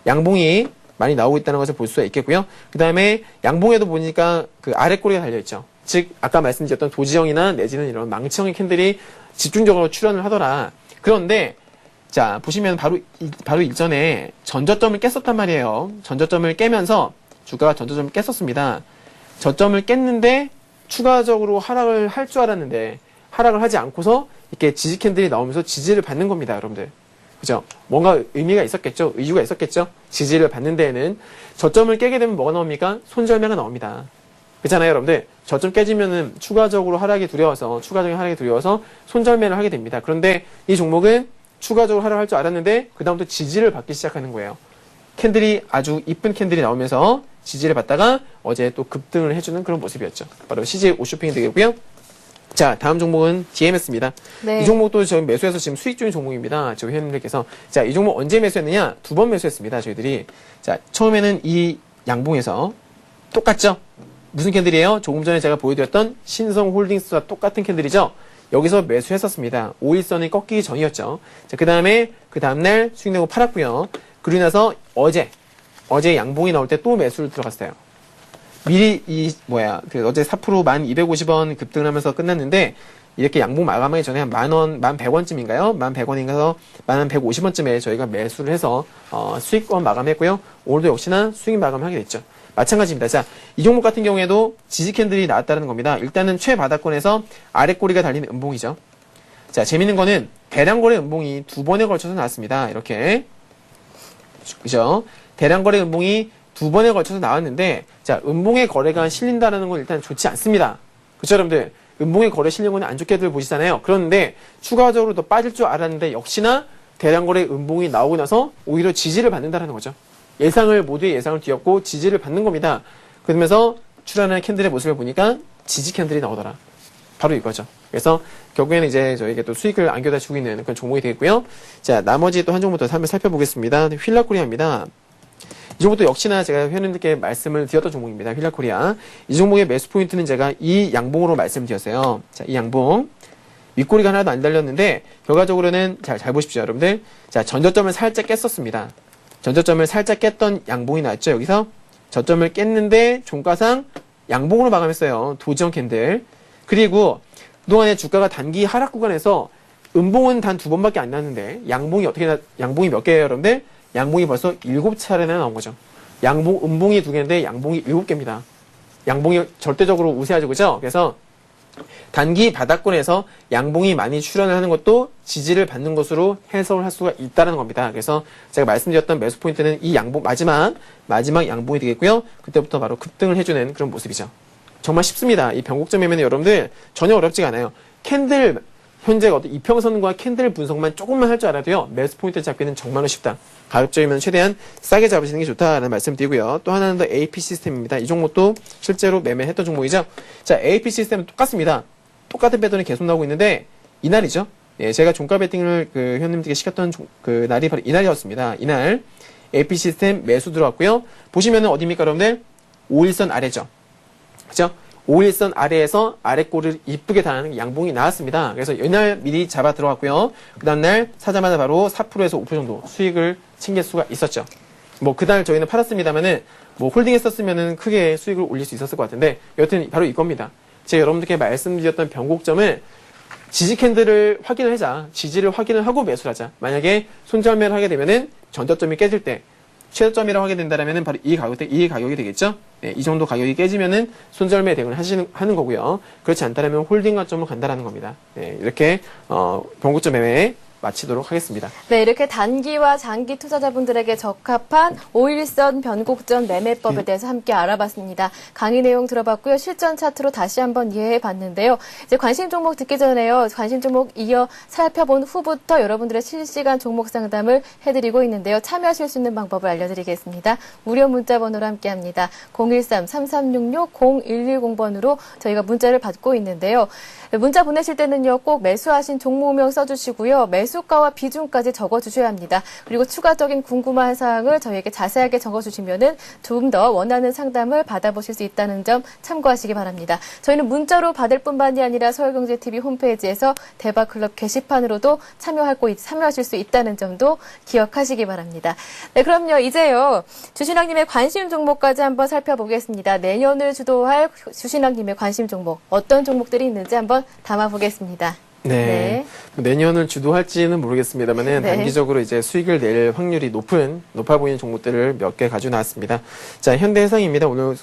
양봉이 많이 나오고 있다는 것을 볼 수가 있겠고요. 그 다음에 양봉에도 보니까 그 아래 꼬리가 달려있죠. 즉 아까 말씀드렸던 도지형이나 내지는 이런 망치형의 캔들이 집중적으로 출현을 하더라. 그런데 자 보시면 바로 일전에 전저점을 깼었단 말이에요. 전저점을 깨면서 주가가 전저점을 깼었습니다. 저점을 깼는데 추가적으로 하락을 할 줄 알았는데 하락을 하지 않고서 이렇게 지지 캔들이 나오면서 지지를 받는 겁니다, 여러분들. 그죠? 뭔가 의미가 있었겠죠? 이유가 있었겠죠? 지지를 받는 데에는 저점을 깨게 되면 뭐가 나옵니까? 손절매가 나옵니다. 그렇잖아요, 여러분들. 저점 깨지면은 추가적으로 하락이 두려워서 손절매를 하게 됩니다. 그런데 이 종목은 추가적으로 하락할 줄 알았는데 그다음부터 지지를 받기 시작하는 거예요. 캔들이 아주 이쁜 캔들이 나오면서 지지를 받다가 어제 또 급등을 해주는 그런 모습이었죠. 바로 CJ 오쇼핑이 되겠고요. 자, 다음 종목은 DMS입니다. 네. 이 종목도 저희 매수해서 지금 수익 중인 종목입니다. 저희 회원님들께서. 자, 이 종목 언제 매수했느냐? 2번 매수했습니다. 저희들이. 자, 처음에는 이 양봉에서 똑같죠? 무슨 캔들이에요? 조금 전에 제가 보여드렸던 신성홀딩스와 똑같은 캔들이죠? 여기서 매수했었습니다. 5일선이 꺾이기 전이었죠. 자, 그 다음날 수익 내고 팔았고요. 그러고 나서 어제 양봉이 나올 때 또 매수를 들어갔어요. 미리 어제 4% 1,250원 급등을 하면서 끝났는데, 이렇게 양봉 마감하기 전에 한 10,000원, 1,100원쯤인가요? 1,100원인가서 1,150원쯤에 저희가 매수를 해서, 수익권 마감했고요. 오늘도 역시나 수익 마감을 하게 됐죠. 마찬가지입니다. 자, 이 종목 같은 경우에도 지지 캔들이 나왔다는 겁니다. 일단은 최바닥권에서 아랫꼬리가 달린 음봉이죠. 자, 재밌는 거는 대량거래 음봉이 2번에 걸쳐서 나왔습니다. 이렇게. 그죠? 대량거래 음봉이 2번에 걸쳐서 나왔는데, 자, 음봉의 거래가 실린다는 건 일단 좋지 않습니다. 그쵸, 여러분들? 음봉의 거래 실린 건 안 좋게들 보시잖아요. 그런데 추가적으로 더 빠질 줄 알았는데, 역시나 대량거래 음봉이 나오고 나서 오히려 지지를 받는다는 거죠. 모두의 예상을 뒤엎고 지지를 받는 겁니다. 그러면서 출하는 캔들의 모습을 보니까 지지 캔들이 나오더라. 바로 이거죠. 그래서 결국에는 이제 저에게 또 수익을 안겨다 주고 있는 그런 종목이 되겠고요. 자, 나머지 또 한 종목 더 한번 살펴보겠습니다. 휠라코리아입니다. 이 종목도 역시나 제가 회원님들께 말씀을 드렸던 종목입니다. 휠라코리아. 이 종목의 매수 포인트는 제가 이 양봉으로 말씀드렸어요. 자, 이 양봉. 윗꼬리가 하나도 안 달렸는데, 결과적으로는 잘 보십시오, 여러분들. 자, 전저점을 살짝 깼었습니다. 전저점을 살짝 깼던 양봉이 나왔죠. 여기서 저점을 깼는데 종가상 양봉으로 마감했어요. 도지형 캔들. 그리고 그동안에 주가가 단기 하락 구간에서 음봉은 단 2번밖에 안 났는데 양봉이 몇 개예요, 여러분들? 양봉이 벌써 7차례나 나온 거죠. 음봉이 2개인데 양봉이 7개입니다. 양봉이 절대적으로 우세하죠, 그죠? 그래서 단기 바닥권에서 양봉이 많이 출현을 하는 것도 지지를 받는 것으로 해석을 할 수가 있다는 겁니다. 그래서 제가 말씀드렸던 매수 포인트는 이 양봉, 마지막 양봉이 되겠고요. 그때부터 바로 급등을 해주는 그런 모습이죠. 정말 쉽습니다. 이 변곡점이면 여러분들 전혀 어렵지가 않아요. 현재 이평선과 캔들 분석만 조금만 할 줄 알아도요, 매수 포인트 잡기는 정말로 쉽다. 가급적이면 최대한 싸게 잡으시는 게 좋다라는 말씀 드리고요. 또 하나는 더 AP 시스템입니다. 이 종목도 실제로 매매했던 종목이죠. 자, AP 시스템은 똑같습니다. 똑같은 패턴이 계속 나오고 있는데, 이날이죠. 예, 제가 종가 베팅을 회원님들께 시켰던 날이 바로 이날이었습니다. 이날 AP 시스템 매수 들어왔고요. 보시면은 어디입니까, 여러분들? 5일선 아래죠. 그죠? 5일선 아래에서 아랫꼬리를 이쁘게 다는 양봉이 나왔습니다. 그래서 이날 미리 잡아 들어갔고요. 그 다음날 사자마자 바로 4%에서 5% 정도 수익을 챙길 수가 있었죠. 그날 저희는 팔았습니다만은, 홀딩 했었으면은 크게 수익을 올릴 수 있었을 것 같은데, 여튼 바로 이겁니다. 제가 여러분들께 말씀드렸던 변곡점을 지지 캔들을 확인을 하자. 지지를 확인을 하고 매수를 하자. 만약에 손절매를 하게 되면은 전저점이 깨질 때, 최저점이라고 하게 된다면은 바로 이 가격이 되겠죠? 네, 이 정도 가격이 깨지면은 손절매 대응을 하는 거고요. 그렇지 않다면 홀딩 관점으로 간다라는 겁니다. 네, 이렇게, 변곡점 매매 마치도록 하겠습니다. 네, 이렇게 단기와 장기 투자자분들에게 적합한 5일선 변곡점 매매법에 대해서 함께 알아봤습니다. 강의 내용 들어봤고요. 실전 차트로 다시 한번 이해해 봤는데요. 이제 관심 종목 듣기 전에요. 관심 종목 이어 살펴본 후부터 여러분들의 실시간 종목 상담을 해드리고 있는데요. 참여하실 수 있는 방법을 알려드리겠습니다. 무료 문자 번호로 함께 합니다. 013-3366-0110번으로 저희가 문자를 받고 있는데요. 문자 보내실 때는요, 꼭 매수하신 종목명 써주시고요. 매수가와 비중까지 적어주셔야 합니다. 그리고 추가적인 궁금한 사항을 저희에게 자세하게 적어주시면은 조금 더 원하는 상담을 받아보실 수 있다는 점 참고하시기 바랍니다. 저희는 문자로 받을 뿐만이 아니라 서울경제TV 홈페이지에서 대박클럽 게시판으로도 참여하실 수 있다는 점도 기억하시기 바랍니다. 네, 그럼요. 이제요, 주신학님의 관심 종목까지 한번 살펴보겠습니다. 내년을 주도할 주신학님의 관심 종목, 어떤 종목들이 있는지 한번 담아보겠습니다. 네. 내년을 주도할지는 모르겠습니다만은 네. 단기적으로 이제 수익을 낼 확률이 높아 보이는 종목들을 몇 개 가지고 나왔습니다. 자, 현대해상입니다. 오늘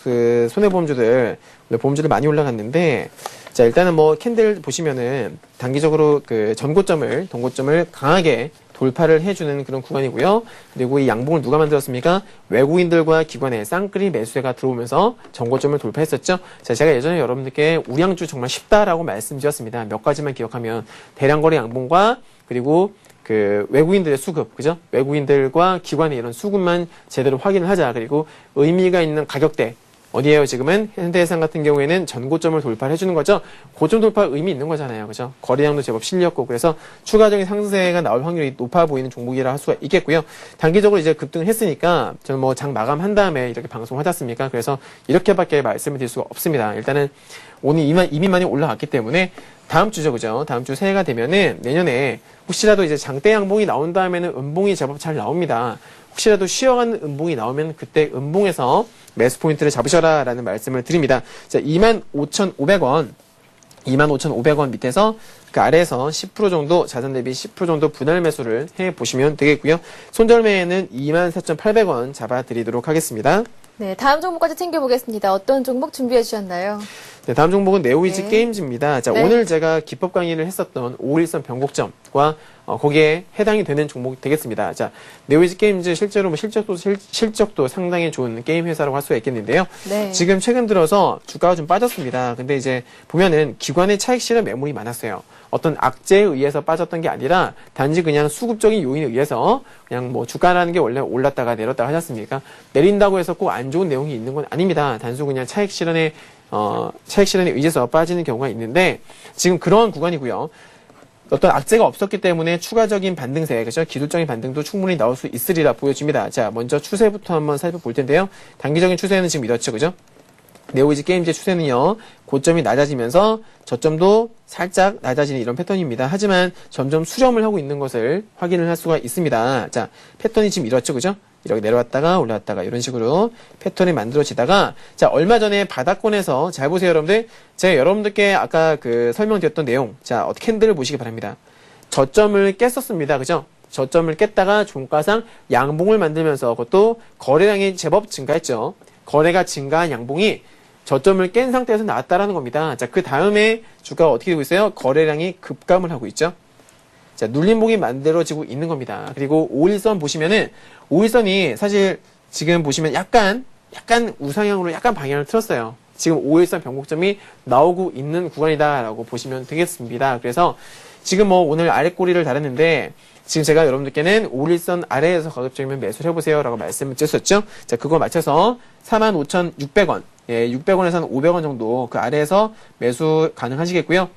손해보험주들, 오늘 보험주들 많이 올라갔는데, 자, 일단은 캔들 보시면은 단기적으로 동고점을 강하게 돌파를 해주는 그런 구간이고요. 그리고 이 양봉을 누가 만들었습니까? 외국인들과 기관의 쌍끌이 매수세가 들어오면서 전고점을 돌파했었죠. 자, 제가 예전에 여러분들께 우량주 정말 쉽다라고 말씀드렸습니다. 몇 가지만 기억하면 대량거래 양봉과 그리고 그 외국인들의 수급, 그죠? 외국인들과 기관의 이런 수급만 제대로 확인을 하자. 그리고 의미가 있는 가격대. 어디에요? 지금은 현대해상 같은 경우에는 전고점을 돌파를 해주는 거죠. 고점 돌파 의미 있는 거잖아요. 그죠? 거래량도 제법 실렸고 그래서 추가적인 상승세가 나올 확률이 높아 보이는 종목이라 할 수가 있겠고요. 단기적으로 이제 급등을 했으니까 저는 뭐 장 마감한 다음에 이렇게 방송을 하지 않습니까? 그래서 이렇게밖에 말씀을 드릴 수가 없습니다. 일단은 오늘 이미 많이 올라갔기 때문에 다음 주죠, 그죠? 다음 주 새해가 되면은 내년에 혹시라도 이제 장대 양봉이 나온 다음에는 음봉이 제법 잘 나옵니다. 혹시라도 쉬어가는 음봉이 나오면 그때 음봉에서 매수 포인트를 잡으셔라라는 말씀을 드립니다. 자, 25,500원. 25,500원 밑에서 그 아래에서 10% 정도 자산 대비 10% 정도 분할 매수를 해 보시면 되겠고요. 손절매에는 24,800원 잡아드리도록 하겠습니다. 네, 다음 종목까지 챙겨보겠습니다. 어떤 종목 준비해 주셨나요? 네, 다음 종목은 네오이지 네. 게임즈입니다. 자, 네. 오늘 제가 기법 강의를 했었던 5일선 변곡점과 거기에 해당이 되는 종목이 되겠습니다. 자, 네오이지 게임즈 실제로 뭐 실적도 상당히 좋은 게임 회사라고 할 수가 있겠는데요. 네. 지금 최근 들어서 주가가 좀 빠졌습니다. 근데 이제 보면은 기관의 차익 실현 매물이 많았어요. 어떤 악재에 의해서 빠졌던 게 아니라 단지 그냥 수급적인 요인에 의해서 그냥 뭐 주가라는 게 원래 올랐다가 내렸다가 하지 않습니까? 내린다고 해서 꼭 안 좋은 내용이 있는 건 아닙니다. 단순 그냥 차익 실현에 의해서 빠지는 경우가 있는데 지금 그런 구간이고요. 어떤 악재가 없었기 때문에 추가적인 반등세, 그죠? 기술적인 반등도 충분히 나올 수 있으리라 보여집니다. 자, 먼저 추세부터 한번 살펴볼 텐데요. 단기적인 추세는 지금 이렇죠, 그죠? 네오이지 게임즈의 추세는요, 고점이 낮아지면서 저점도 살짝 낮아지는 이런 패턴입니다. 하지만 점점 수렴을 하고 있는 것을 확인을 할 수가 있습니다. 자, 패턴이 지금 이렇죠, 그죠? 이렇게 내려왔다가 올라왔다가 이런 식으로 패턴이 만들어지다가 자, 얼마 전에 바닥권에서 잘 보세요, 여러분들. 제가 여러분들께 아까 그 설명드렸던 내용, 자, 캔들을 보시기 바랍니다. 저점을 깼었습니다, 그죠? 저점을 깼다가 종가상 양봉을 만들면서 그것도 거래량이 제법 증가했죠. 거래가 증가한 양봉이 저점을 깬 상태에서 나왔다라는 겁니다. 자, 그 다음에 주가가 어떻게 되고 있어요? 거래량이 급감을 하고 있죠. 자, 눌림봉이 만들어지고 있는 겁니다. 그리고 5일선 보시면은 5일선이 사실 지금 보시면 약간 우상향으로 약간 방향을 틀었어요. 지금 5일선 변곡점이 나오고 있는 구간이다라고 보시면 되겠습니다. 그래서 지금 뭐 오늘 아래 꼬리를 달았는데 지금 제가 여러분들께는 5일선 아래에서 가급적이면 매수를 해보세요 라고 말씀을 드렸었죠. 자, 그거 맞춰서 45,600원, 예, 600원에서 한 500원 정도 그 아래에서 매수 가능하시겠고요.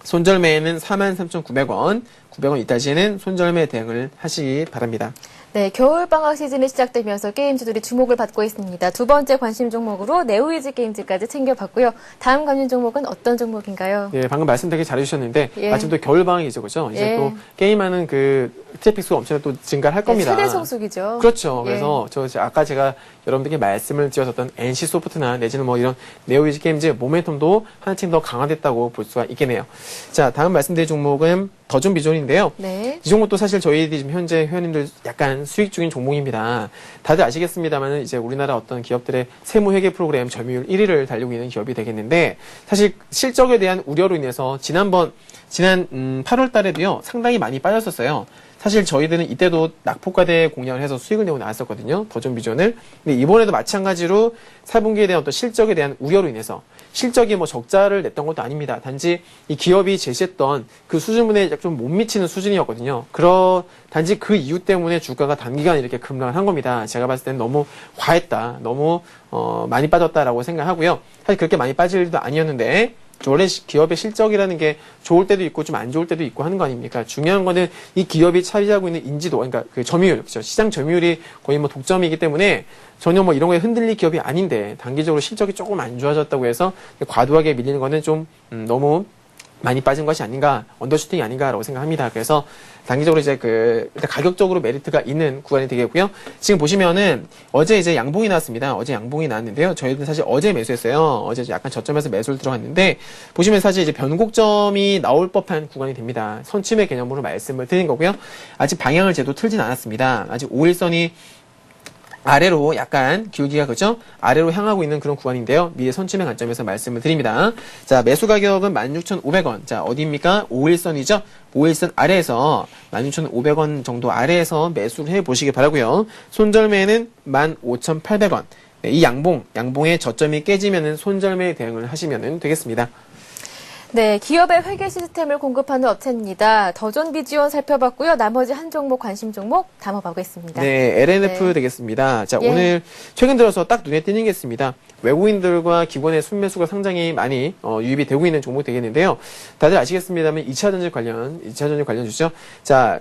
손절매에는 43,900원, 900원 이따시에는 손절매 대응을 하시기 바랍니다. 네, 겨울방학 시즌이 시작되면서 게임주들이 주목을 받고 있습니다. 두 번째 관심 종목으로 네오이지 게임즈까지 챙겨봤고요. 다음 관심 종목은 어떤 종목인가요? 예, 방금 말씀 되게 잘해주셨는데 예. 마침 또 겨울방학이죠, 그죠? 이제 예. 또 게임하는 그 트래픽 수가 엄청 또 증가를 할 겁니다. 최대 성수기죠. 그렇죠. 예. 그래서 아까 제가 여러분들께 말씀을 드렸었던 NC소프트나 내지는 뭐 이런 네오이지 게임즈 모멘텀도 한층 더 강화됐다고 볼 수가 있겠네요. 자, 다음 말씀드릴 종목은 더존 비존인데요. 네. 이 종목도 사실 저희들이 지금 현재 회원님들 약간 수익 중인 종목입니다. 다들 아시겠습니다만 이제 우리나라 어떤 기업들의 세무회계 프로그램 점유율 1위를 달리고 있는 기업이 되겠는데 사실 실적에 대한 우려로 인해서 지난 8월 달에도요 상당히 많이 빠졌었어요. 사실 저희들은 이때도 낙폭과대 공략을 해서 수익을 내고 나왔었거든요. 더존 비전을. 근데 이번에도 마찬가지로 4분기에 대한 어떤 실적에 대한 우려로 인해서 실적이 뭐 적자를 냈던 것도 아닙니다. 단지 이 기업이 제시했던 그 수준에 좀 못 미치는 수준이었거든요. 단지 그 이유 때문에 주가가 단기간에 이렇게 급락을 한 겁니다. 제가 봤을 때는 너무 과했다. 너무 많이 빠졌다라고 생각하고요. 사실 그렇게 많이 빠질 일도 아니었는데 원래 기업의 실적이라는 게 좋을 때도 있고 좀 안 좋을 때도 있고 하는 거 아닙니까? 중요한 거는 이 기업이 차지하고 있는 인지도, 그러니까 그 점유율, 그렇죠? 시장 점유율이 거의 뭐 독점이기 때문에 전혀 뭐 이런 거에 흔들릴 기업이 아닌데 단기적으로 실적이 조금 안 좋아졌다고 해서 과도하게 밀리는 거는 좀 너무 많이 빠진 것이 아닌가, 언더슈팅이 아닌가라고 생각합니다. 그래서 단기적으로 이제 일단 가격적으로 메리트가 있는 구간이 되겠고요. 지금 보시면은 어제 이제 양봉이 나왔습니다. 어제 양봉이 나왔는데요. 저희는 사실 어제 매수했어요. 어제 약간 저점에서 매수를 들어갔는데 보시면 사실 이제 변곡점이 나올 법한 구간이 됩니다. 선침의 개념으로 말씀을 드린 거고요. 아직 방향을 제대로 틀진 않았습니다. 아직 5일선이 아래로 약간 기울기가 그죠? 아래로 향하고 있는 그런 구간인데요. 미래 선침의 관점에서 말씀을 드립니다. 자, 매수 가격은 16,500원. 자, 어디입니까? 5일선이죠? 5일선 아래에서 16,500원 정도 아래에서 매수를 해보시기 바라고요. 손절매는 15,800원. 네, 이 양봉의 저점이 깨지면은 손절매 대응을 하시면 되겠습니다. 네, 기업의 회계 시스템을 공급하는 업체입니다. 더존비지온 살펴봤고요. 나머지 한 종목 관심 종목 담아보겠습니다. 네, LNF 네. 되겠습니다. 자, 예. 오늘 최근 들어서 딱 눈에 띄는 게 있습니다. 외국인들과 기관의 순매수가 상당히 많이 유입이 되고 있는 종목 되겠는데요. 다들 아시겠습니다만 2차 전지 관련 주죠. 자,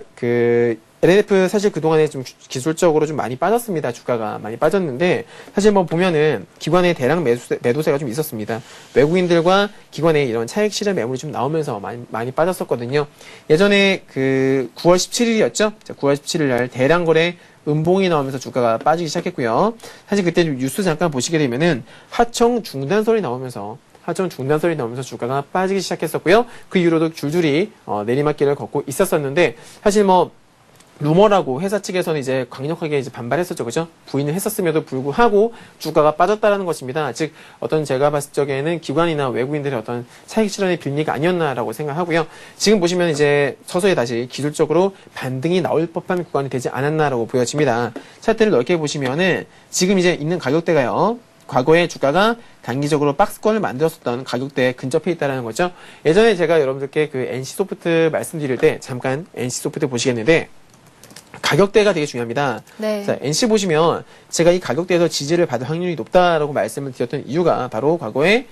LNF 사실 그동안에 좀 기술적으로 좀 많이 빠졌습니다. 주가가 많이 빠졌는데, 사실 뭐 보면은 기관의 대량 매도세가 좀 있었습니다. 외국인들과 기관의 이런 차익 실현 매물이 좀 나오면서 많이 빠졌었거든요. 예전에 9월 17일이었죠? 자, 9월 17일 날 대량 거래 음봉이 나오면서 주가가 빠지기 시작했고요. 사실 그때 뉴스 잠깐 보시게 되면은 하청 중단설이 나오면서 주가가 빠지기 시작했었고요. 그 이후로도 줄줄이 내리막길을 걷고 있었었는데, 사실 뭐 루머라고 회사 측에서는 이제 강력하게 이제 반발했었죠. 그죠? 부인을 했었음에도 불구하고 주가가 빠졌다라는 것입니다. 즉, 제가 봤을 적에는 기관이나 외국인들의 어떤 차익 실현의 빌미가 아니었나라고 생각하고요. 지금 보시면 이제 서서히 다시 기술적으로 반등이 나올 법한 구간이 되지 않았나라고 보여집니다. 차트를 넓게 보시면은 지금 이제 있는 가격대가요. 과거에 주가가 단기적으로 박스권을 만들었었던 가격대에 근접해 있다는 거죠. 예전에 제가 여러분들께 NC소프트 말씀드릴 때 잠깐 NC소프트 보시겠는데, 가격대가 되게 중요합니다. 네. 자, NC 보시면 제가 이 가격대에서 지지를 받을 확률이 높다라고 말씀을 드렸던 이유가 바로 과거에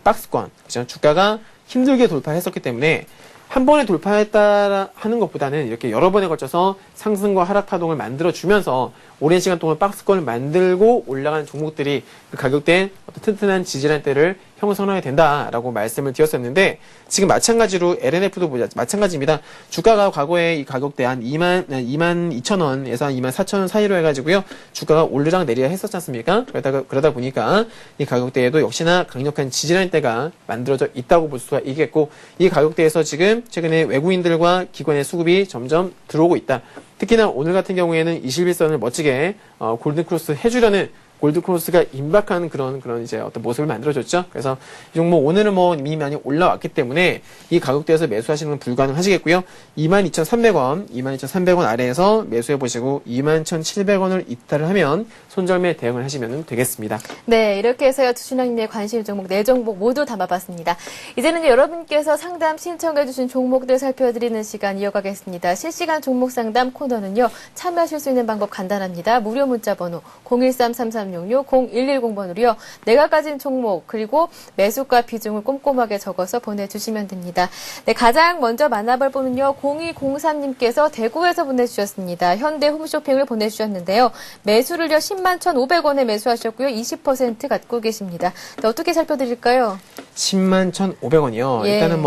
박스권, 그죠? 주가가 힘들게 돌파했었기 때문에 한 번에 돌파했다 하는 것보다는 이렇게 여러 번에 걸쳐서 상승과 하락 파동을 만들어주면서 오랜 시간 동안 박스권을 만들고 올라가는 종목들이 그 가격대에 튼튼한 지지란대를 형성하게 된다라고 말씀을 드렸었는데, 지금 마찬가지로 LNF도 마찬가지입니다. 주가가 과거에 이 가격대 한 22,000원에서 한 24,000원 사이로 해가지고요. 주가가 오르락 내리락 했었지 않습니까? 그러다 보니까 이 가격대에도 역시나 강력한 지지란대가 만들어져 있다고 볼 수가 있겠고, 이 가격대에서 지금 최근에 외국인들과 기관의 수급이 점점 들어오고 있다. 특히나 오늘 같은 경우에는 21선을 멋지게 골든크로스 해주려는 골드크로스가 임박하는 그런 이제 어떤 모습을 만들어줬죠. 그래서 이 종목 오늘은 뭐 이미 많이 올라왔기 때문에 이 가격대에서 매수하시는 건 불가능하시겠고요. 22,300원 아래에서 매수해 보시고 21,700원을 이탈을 하면 손절매 대응을 하시면 되겠습니다. 네, 이렇게 해서요, 투신왕님의 관심 종목 4종목 모두 담아봤습니다. 이제는 여러분께서 상담 신청해주신 종목들 살펴드리는 시간 이어가겠습니다. 실시간 종목 상담 코너는요, 참여하실 수 있는 방법 간단합니다. 무료 문자 번호 013-3366-0110번으로요. 내가 가진 종목 그리고 매수가 비중을 꼼꼼하게 적어서 보내주시면 됩니다. 네, 가장 먼저 만나볼 분은요, 0203님께서 대구에서 보내주셨습니다. 현대 홈쇼핑을 보내주셨는데요. 매수를요 101,500원에 매수하셨고요. 20% 갖고 계십니다. 네, 어떻게 살펴드릴까요? 101,500원이요. 예. 일단은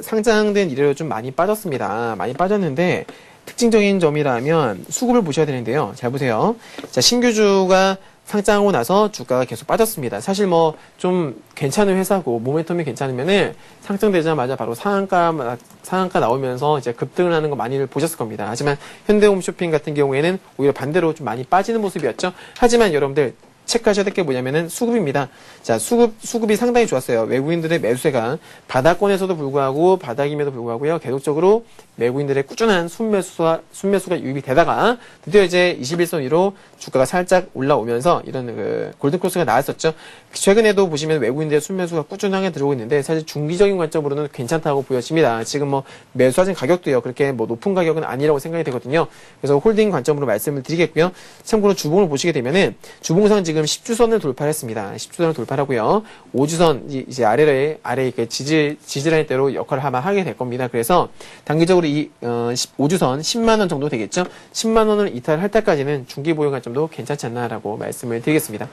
상장된 이래로 좀 많이 빠졌습니다. 많이 빠졌는데, 특징적인 점이라면 수급을 보셔야 되는데요. 잘 보세요. 자, 신규주가 상장하고 나서 주가가 계속 빠졌습니다. 사실 좀 괜찮은 회사고 모멘텀이 괜찮으면은 상장되자마자 바로 상한가 나오면서 이제 급등을 하는 거 많이들 보셨을 겁니다. 하지만 현대홈쇼핑 같은 경우에는 오히려 반대로 좀 많이 빠지는 모습이었죠. 하지만 여러분들 체크하셔야 될 게 뭐냐면은 수급입니다. 자, 수급이 상당히 좋았어요. 외국인들의 매수세가 바닥권에서도 불구하고, 바닥임에도 불구하고요, 계속적으로 외국인들의 꾸준한 순매수가 유입이 되다가 드디어 이제 21선 위로 주가가 살짝 올라오면서 이런 골든크로스가 나왔었죠. 최근에도 보시면 외국인들의 순매수가 꾸준하게 들어오고 있는데, 사실 중기적인 관점으로는 괜찮다고 보여집니다. 지금 매수하신 가격도요, 그렇게 높은 가격은 아니라고 생각이 되거든요. 그래서 홀딩 관점으로 말씀을 드리겠고요. 참고로 주봉을 보시게 되면은 주봉상 지금 10주선을 돌파했습니다. 10주선을 돌파하고요. 5주선 이제 아래 이렇게 지지라인대로 역할을 아마 하게 될 겁니다. 그래서 단기적으로 이 5주선 10만 원 정도 되겠죠. 10만 원을 이탈할 때까지는 중기 보유 관점도 괜찮지 않나라고 말씀을 드리겠습니다.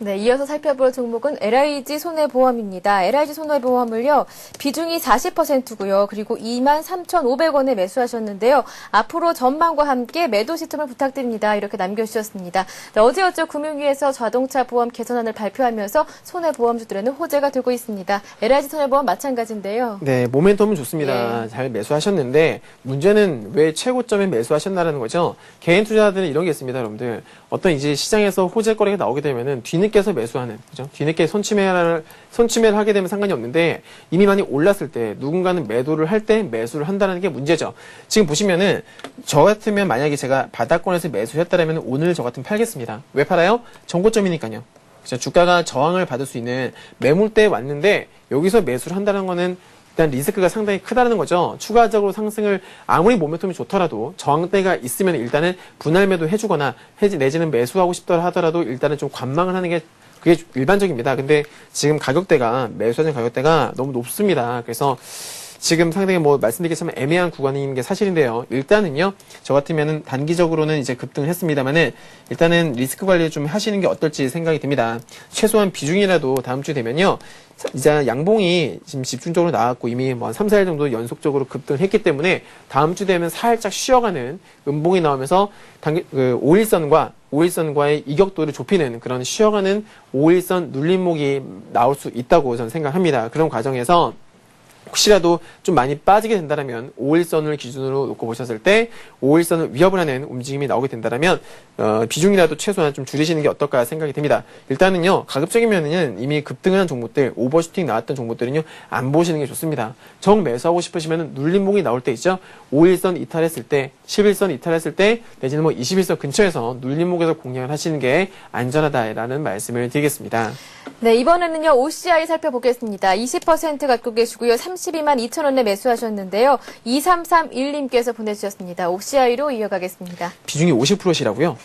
네, 이어서 살펴볼 종목은 LIG 손해보험입니다. LIG 손해보험을요, 비중이 40%고요. 그리고 23,500원에 매수하셨는데요. 앞으로 전망과 함께 매도 시점을 부탁드립니다. 이렇게 남겨주셨습니다. 네, 어제였죠. 금융위에서 자동차 보험 개선안을 발표하면서 손해보험주들에는 호재가 되고 있습니다. LIG 손해보험 마찬가지인데요. 네, 모멘텀은 좋습니다. 예. 잘 매수하셨는데, 문제는 왜 최고점에 매수하셨나라는 거죠. 개인 투자자들은 이런 게 있습니다, 여러분들. 어떤 이제 시장에서 호재거래가 나오게 되면은 뒤늦게서 매수하는, 그죠? 뒤늦게 손침해를 하게 되면 상관이 없는데, 이미 많이 올랐을 때 누군가는 매도를 할 때 매수를 한다는 게 문제죠. 지금 보시면은 저 같으면 만약에 제가 바닥권에서 매수했다라면 오늘 저 같으면 팔겠습니다. 왜 팔아요? 정고점이니까요. 주가가 저항을 받을 수 있는 매물대에 왔는데 여기서 매수를 한다는 거는 일단 리스크가 상당히 크다는 거죠. 추가적으로 상승을 아무리 모멘텀이 좋더라도 저항대가 있으면 일단은 분할 매도 해주거나 내지는 매수하고 싶더라 하더라도 일단은 좀 관망을 하는 게 그게 일반적입니다. 근데 지금 가격대가 매수하는 가격대가 너무 높습니다. 그래서 지금 상당히 뭐 말씀드리기 참 애매한 구간인 게 사실인데요. 일단은요, 저 같으면은 단기적으로는 이제 급등을 했습니다만은 일단은 리스크 관리 좀 하시는 게 어떨지 생각이 듭니다. 최소한 비중이라도 다음 주 되면요, 이제 양봉이 지금 집중적으로 나왔고 이미 뭐 3, 4일 정도 연속적으로 급등을 했기 때문에 다음 주 되면 살짝 쉬어가는 음봉이 나오면서 5일선과의 이격도를 좁히는 그런 쉬어가는 5일선 눌림목이 나올 수 있다고 저는 생각합니다. 그런 과정에서 혹시라도 좀 많이 빠지게 된다면 5일선을 기준으로 놓고 보셨을 때 5일선을 위협을 하는 움직임이 나오게 된다면 비중이라도 최소한 좀 줄이시는 게 어떨까 생각이 듭니다. 일단은요, 가급적이면은 이미 급등을 한 종목들, 오버슈팅 나왔던 종목들은요, 안 보시는 게 좋습니다. 정 매수하고 싶으시면 눌림목이 나올 때 있죠. 5일선 이탈했을 때, 11선 이탈했을 때, 내지는 뭐 21선 근처에서 눌림목에서 공략을 하시는 게 안전하다라는 말씀을 드리겠습니다. 네, 이번에는요, OCI 살펴보겠습니다. 20% 갖고 계시고요. 32만 2천 원에 매수하셨는데요. 2331님께서 보내주셨습니다. OCI로 이어가겠습니다. 비중이 50%시라고요?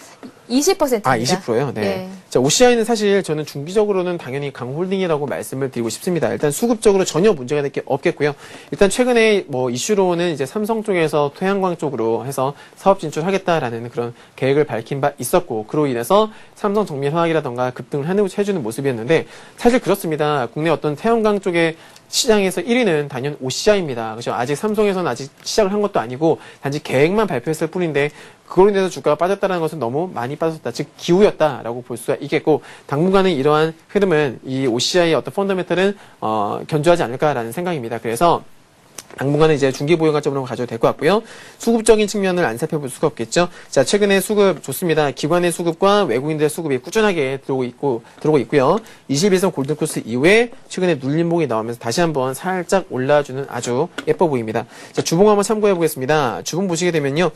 20%입니다. 아, 20%요? 네. 네. 자, OCI는 사실 저는 중기적으로는 당연히 강홀딩이라고 말씀을 드리고 싶습니다. 일단 수급적으로 전혀 문제가 될 게 없겠고요. 일단 최근에 뭐 이슈로는 이제 삼성 쪽에서 태양광 쪽으로 해서 사업 진출하겠다라는 그런 계획을 밝힌 바 있었고, 그로 인해서 삼성 정밀화학이라던가 급등을 해주는 모습이었는데, 사실 그렇습니다. 국내 어떤 태양광 쪽에 시장에서 1위는 단연 OCI입니다. 그렇죠? 아직 삼성에서는 아직 시작을 한 것도 아니고 단지 계획만 발표했을 뿐인데 그걸로 인해서 주가가 빠졌다는 것은 너무 많이 빠졌다. 즉 기우였다라고 볼 수가 있겠고 당분간은 이러한 흐름은 이 OCI의 어떤 펀더멘털은 견조하지 않을까라는 생각입니다. 그래서 당분간은 이제 중기 보유 관점으로 가져도 될 것 같고요. 수급적인 측면을 안 살펴볼 수가 없겠죠. 자, 최근에 수급 좋습니다. 기관의 수급과 외국인들의 수급이 꾸준하게 들어오고 있고요. 21선 골든코스 이후에 최근에 눌림목이 나오면서 다시 한번 살짝 올라주는 아주 예뻐 보입니다. 자, 주봉 한번 참고해 보겠습니다. 주봉 보시게 되면요.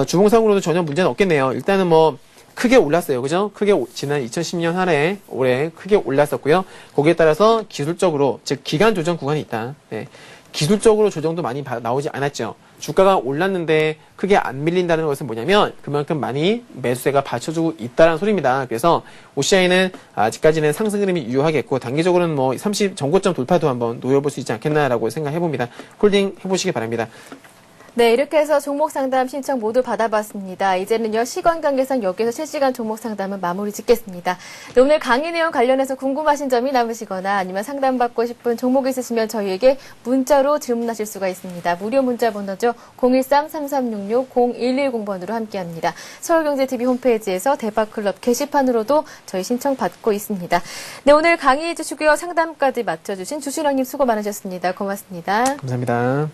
주봉상으로도 전혀 문제는 없겠네요. 일단은 뭐 크게 올랐어요. 그죠? 크게 지난 2010년 한해 올해 크게 올랐었고요. 거기에 따라서 기술적으로 즉 기간 조정 구간이 있다. 네. 기술적으로 조정도 많이 나오지 않았죠. 주가가 올랐는데 크게 안 밀린다는 것은 뭐냐면 그만큼 많이 매수세가 받쳐주고 있다는 소리입니다. 그래서 OCI는 아직까지는 상승 흐름이 유효하겠고 단기적으로는 뭐 30 전고점 돌파도 한번 노려볼 수 있지 않겠나라고 생각해봅니다. 홀딩 해보시기 바랍니다. 네, 이렇게 해서 종목 상담 신청 모두 받아봤습니다. 이제는요, 시간 관계상 여기서 실시간 종목 상담은 마무리 짓겠습니다. 네, 오늘 강의 내용 관련해서 궁금하신 점이 남으시거나 아니면 상담받고 싶은 종목 있으시면 저희에게 문자로 질문하실 수가 있습니다. 무료 문자 번호죠. 013-3366-0110번으로 함께합니다. 서울경제TV 홈페이지에서 대박클럽 게시판으로도 저희 신청 받고 있습니다. 네, 오늘 강의해 주시고요. 상담까지 맡아주신 주신왕님 수고 많으셨습니다. 고맙습니다. 감사합니다.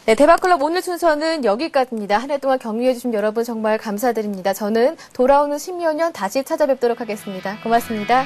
네, 대박클럽 오늘 순서는 여기까지입니다. 한 해 동안 격려해주신 여러분 정말 감사드립니다. 저는 돌아오는 12년 다시 찾아뵙도록 하겠습니다. 고맙습니다.